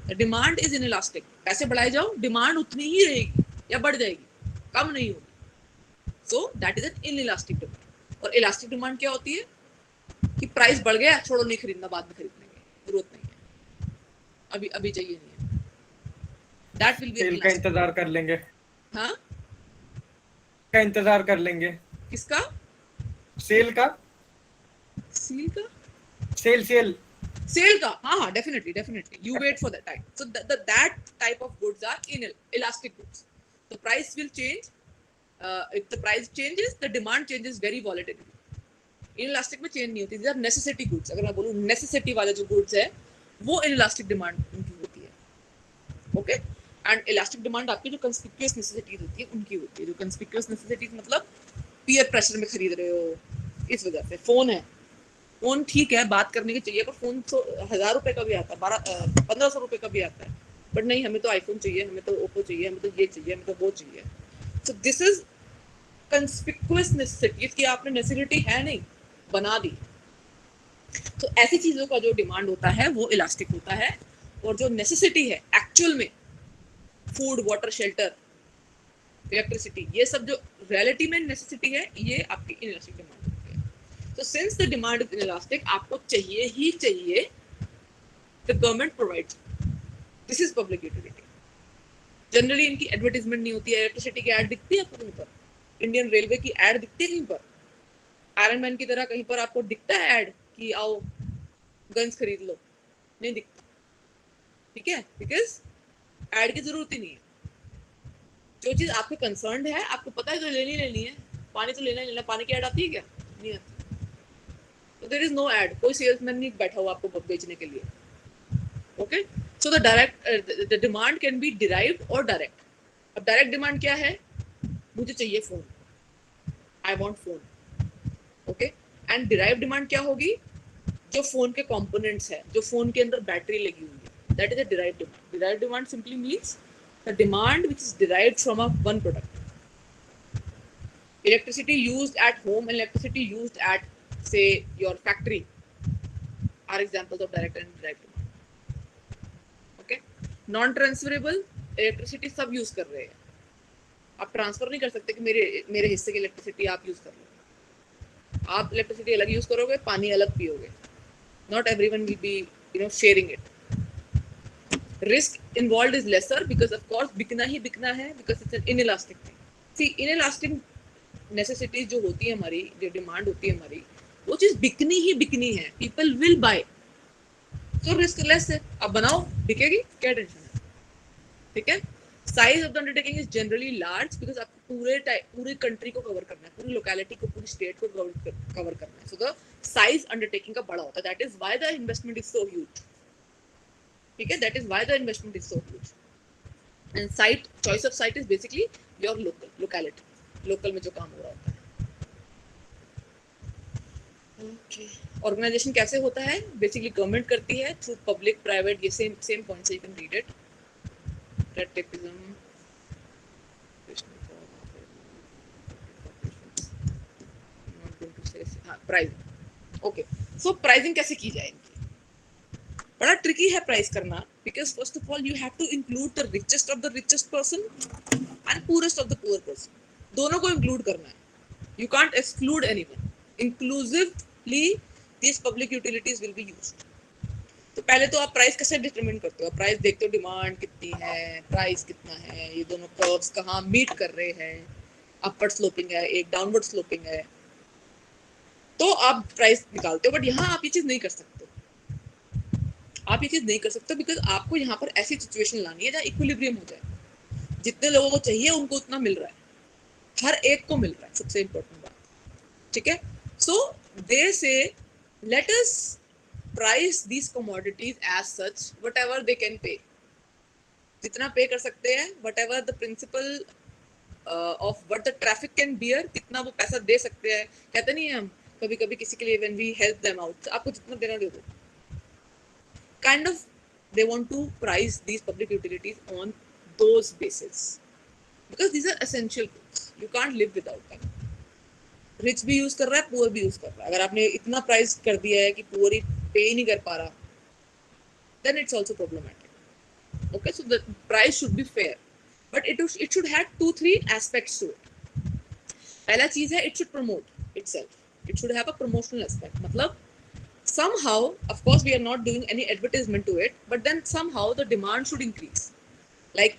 द डिमांड इज इनइलास्टिक, पैसे बढ़ाए जाओ डिमांड उतनी ही रहेगी या बढ़ जाएगी, कम नहीं होगी। So that is an inelastic demand. और इलास्टिक डिमांड क्या होती है कि प्राइस बढ़ गया, छोड़ो नहीं खरीदना, बाद में खरीद लेंगे, जरूरत नहीं है, अभी अभी चाहिए नहीं है। That will be an sale का इलास्टिक। इंतजार कर लेंगे, हाँ, का इंतजार कर लेंगे, किसका? सेल का, सील का? सेल सेल सेल का, हाँ हाँ, definitely definitely, you wait for that time. So that type of goods are inelastic goods. The price will change, if the price changes the demand changes very volatility। Inelastic में change नहीं होती, these are necessity goods। अगर मैं बोलूँ necessity वाले जो goods है वो इनइलास्टिक डिमांड उनकी होती है। ओके, एंड इलास्टिक डिमांड आपकी जो कंस्पिक्यूअस नेसेसिटीज होती है उनकी होती है। जो कंस्पिक्यूअस नेसेसिटीज मतलब पीयर प्रेशर में खरीद रहे हो, इस वजह से। फोन है, फोन ठीक है बात करने के चाहिए, पर फोन तो 1000 रुपए का भी आता है, 1500 रुपए का भी आता है, बट नहीं हमें तो आईफोन चाहिए, हमें तो ओप्पो चाहिए, हमें तो ये चाहिए, हमें तो वो चाहिए। सो दिस इज कंस्पिक्यूअस नेसेसिटी कि आपने नेसेसिटी है नहीं, बना दी। तो ऐसी चीजों का जो डिमांड होता है वो इलास्टिक होता है। और जो नेसेसिटी है एक्चुअल में, फूड, वाटर, शेल्टर, इलेक्ट्रिसिटी, ये सब जो रियलिटी में नेसेसिटी है, ये आपकी इनइलास्टिक डिमांड होती है। तो since the demand is inelastic, आपको चाहिए ही चाहिए, the government provides, this is public utility. Generally इनकी एडवर्टाइजमेंट नहीं होती है। इलेक्ट्रिसिटी की एड दिखती है आपको कहीं पर? इंडियन रेलवे की एड दिखती है कहीं पर? आयरन मैन की तरह कहीं पर आपको दिखता है एड कि आओ गन्स खरीद लो? नहीं दिखता, ठीक है, बिकॉज एड की जरूरत ही नहीं है। जो चीज आपके कंसर्न है, आपको पता है जो लेनी लेनी है, पानी तो लेना ही लेना, पानी की एड आती है क्या? नहीं आती। तो देयर इज नो एड, कोई सेल्समैन नहीं बैठा हुआ आपको बेचने के लिए। Okay, so the direct the demand can be derived और डायरेक्ट। अब डायरेक्ट डिमांड क्या है? मुझे चाहिए phone, I want phone. Okay, and derived demand क्या होगी? जो फोन के कंपोनेंट्स है, जो फोन के अंदर बैटरी लगी हुई है, that is a derived demand. Derived demand simply means the demand which is derived from a one product. Electricity used at home and electricity used at, say, your factory are examples of direct and indirect demand. Okay, non transferable electricity सब use कर रहे हैं, आप transfer नहीं कर सकते कि मेरे हिस्से की इलेक्ट्रिसिटी आप यूज कर लो। आप इलेक्ट्रिसिटी अलग यूज करोगे, पानी अलग पियोगे, not everyone will be sharing it. Risk involved is lesser because of course बिकना ही बिकना है, because it's an inelastic thing. See, inelastic necessities जो होती है हमारी, जो डिमांड होती है हमारी, वो चीज बिकनी ही बिकनी है, पीपल विल बाय, तो रिस्क लेस है। अब बनाओ, बिकेगी, क्या टेंशन है, ठीक है। Size of the undertaking is generally large because आपको पूरे कंट्री को कवर करना है, पूरी लोकेलिटी को, पूरी स्टेट को कवर करना है। सो द साइज अंडरटेकिंग का बड़ा होता है, that is why the investment is so huge, ठीक है, that is why the investment is so huge. And site, choice of site is basically your locality, local में जो काम हो रहा होता है। ओके, ऑर्गेनाइजेशन कैसे होता है? बेसिकली गवर्नमेंट करती है थ्रू पब्लिक प्राइवेट, ये सेम पॉइंट्स है, यू कैन रीड इट। रेटिफिज्म, प्राइसिंग। ओके, सो प्राइसिंग कैसे की जाए इनकी? बड़ा ट्रिकी है प्राइस करना, because first of all you have to include the richest of the richest person and poorest of the poor person, दोनों को इंक्लूड करना है। You can't exclude anyone. Inclusively, these public utilities will be used. तो पहले तो आप price कैसे determine करते हो? प्राइस देखते हो डिमांड कितनी है, प्राइस कितना है, ये दोनों कर्व्स कहाँ मीट कर रहे हैं, अपवर्ड स्लोपिंग है, एक डाउनवर्ड स्लोपिंग है, तो आप प्राइस निकालते हो। बट यहाँ आप ये चीज नहीं कर सकते, आप ये चीज नहीं कर सकते बिकॉज आपको यहाँ पर ऐसी सिचुएशन लानी है जहाँ इक्विलिब्रियम हो जाए, जितने लोगों को चाहिए उनको उतना मिल रहा है, हर एक को मिल रहा है, सबसे इम्पोर्टेंट बात, ठीक है। So they say let us price these commodities as such, whatever they can pay, जितना पे कर सकते हैं, whatever the principle of what the traffic can bear, कितना वो पैसा दे सकते हैं। कहते नहीं है हम कभी कभी किसी के लिए, when we help them out, आपको जितना देना दे दो, kind of they want to price these public utilities on those bases because these are essential goods. You can't live without them. Rich भी यूज कर रहा है, पुअर भी यूज कर रहा है. अगर आपने इतना प्राइस कर दिया है कि पुअर ही पे ही नहीं कर पा रहा, then it's also problematic. Okay, so the price should be fair, but it should have 2-3 aspects to it. पहला चीज है it should promote itself. It should have a promotional aspect. मतलब somehow, of course, we are not doing any advertisement to it, but then somehow the demand should increase. Like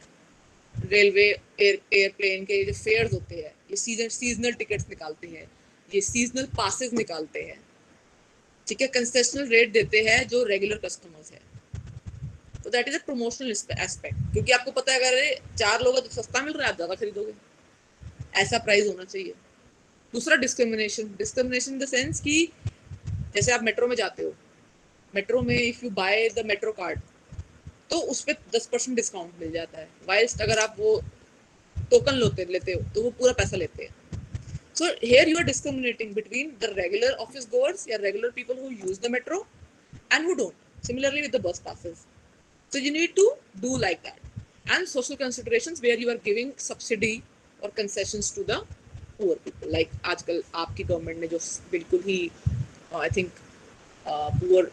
railway airplane के जो fears होते हैं, ये seasonal tickets निकालते हैं, ये seasonal passes निकालते हैं, ठीक है, कंसेशनल रेट देते हैं जो रेगुलर कस्टमर्स है. तो that is a promotional aspect, क्योंकि आपको पता है अगर 4 लोग तो सस्ता मिल रहा है, आप ज्यादा खरीदोगे, ऐसा प्राइस होना चाहिए. दूसरा डिस्क्रिमिनेशन इन द सेंस कि जैसे आप मेट्रो में जाते हो, मेट्रो में if you by the metro card तो उस पर 10% डिस्काउंट मिल जाता है, वाइल्स्ट अगर आप वो टोकन लेते हो तो वो पूरा पैसा लेते हैं. So here you are discriminating between the regular office goers or regular people who use the metro and who don't. Similarly with the bus passes. So you need to do like that. And social considerations where you are giving subsidy or concessions to the poor people. Like आजकल आपकी government ने जो बिल्कुल ही I think poor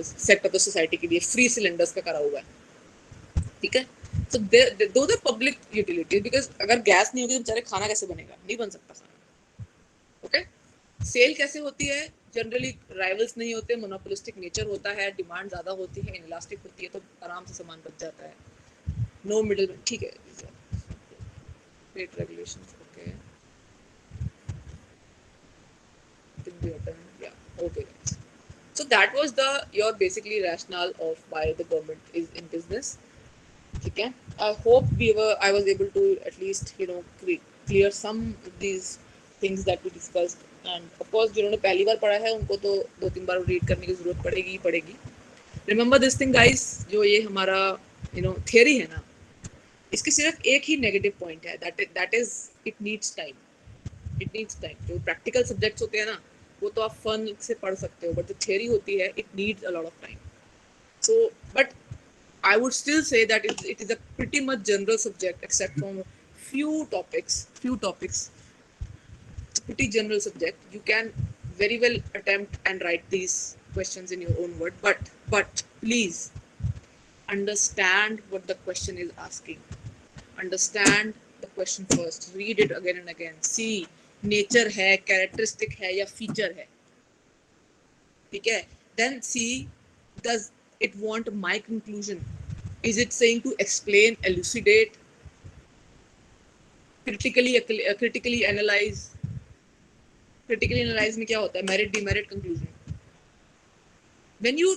sector of the society के लिए free cylinders का करा हुआ है, ठीक है. सो दो द पब्लिक यूटिलिटीज, बिकॉज अगर गैस नहीं होगी तो बेचारे खाना कैसे बनेगा, नहीं बन सकता खाना. ओके, सेल कैसे होती है, जनरली राइवल्स नहीं होते, मोनोपोलिस्टिक नेचर होता है, डिमांड ज़्यादा होती है, इनलास्टिक होती है, तो आराम से सामान बच जाता है, नो मिडिल, ठीक है. Rate regulations, okay, okay. So that was your basically rationale of why the government is in business. Okay, I hope I was able to at least clear some of these things that we discussed. And of course जिन्होंने पहली बार पढ़ा है उनको तो 2-3 बार read करने की जरूरत पड़ेगी. Remember this thing guys, जो ये हमारा theory है ना, इसके सिर्फ एक ही नेगेटिव पॉइंट है, that is it needs time. जो प्रैक्टिकल सब्जेक्ट्स होते हैं ना, वो तो आप फन से पढ़ सकते हो, बट जो थियरी होती है it needs a lot of time. So but I would still say that it is a pretty much general subject except from few topics. It's a pretty general subject. You can very well attempt and write these questions in your own word, but please understand what the question is asking. Understand the question first, read it again and again, see nature है, characteristic है या feature है, ठीक है. Then see does it want my conclusion, is it saying to explain, elucidate, critically analyse. Critically analyse में क्या होता है, merit demerit conclusion. When you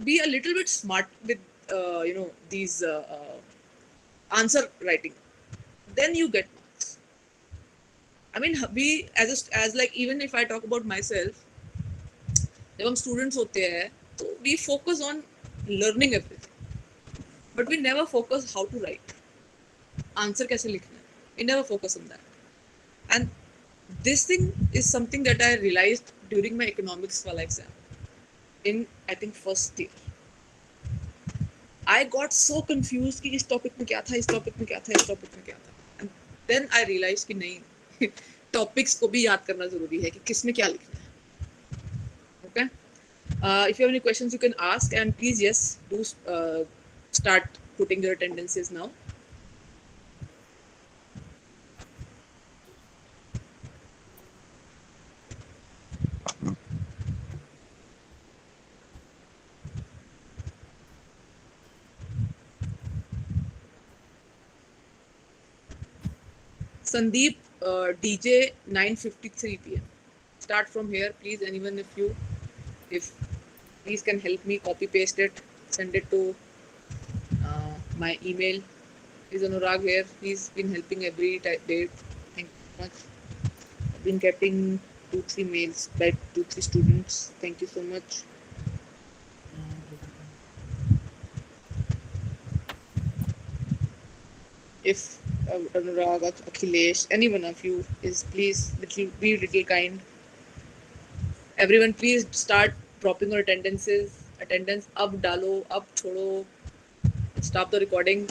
be a little bit smart with these answer writing, then you get. I mean, we as like, even if I talk about myself, जब हम students होते हैं तो we focus on learning everything, but we never focus how to write, answer कैसे लिखना है, we never focus on that. And this thing is something that I realized during my economics वाला exam in I think first year. I got so confused कि इस topic में क्या था, इस topic में क्या था, इस topic में क्या था, and then I realized कि नहीं, टॉपिक्स को भी याद करना जरूरी है कि किसमें क्या लिखना है. Okay, if you have any questions you can ask, and please yes do start putting your attendances now. Sandeep, DJ 9:53 p.m. Start from here, please. Anyone, if please can help me copy paste it, send it to my email. Is Anurag here? He's been helping every day. Thank you so much. I've been getting 2-3 mails by 2-3 students. Thank you so much. If Anurag, Akhilesh, any one of you is, please be little kind. Everyone, please start dropping your attendances. Attendance up डालो, up छोड़ो. Stop the recording.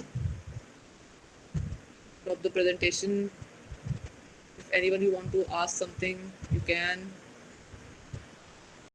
Stop the presentation. If anyone you want to ask something, you can.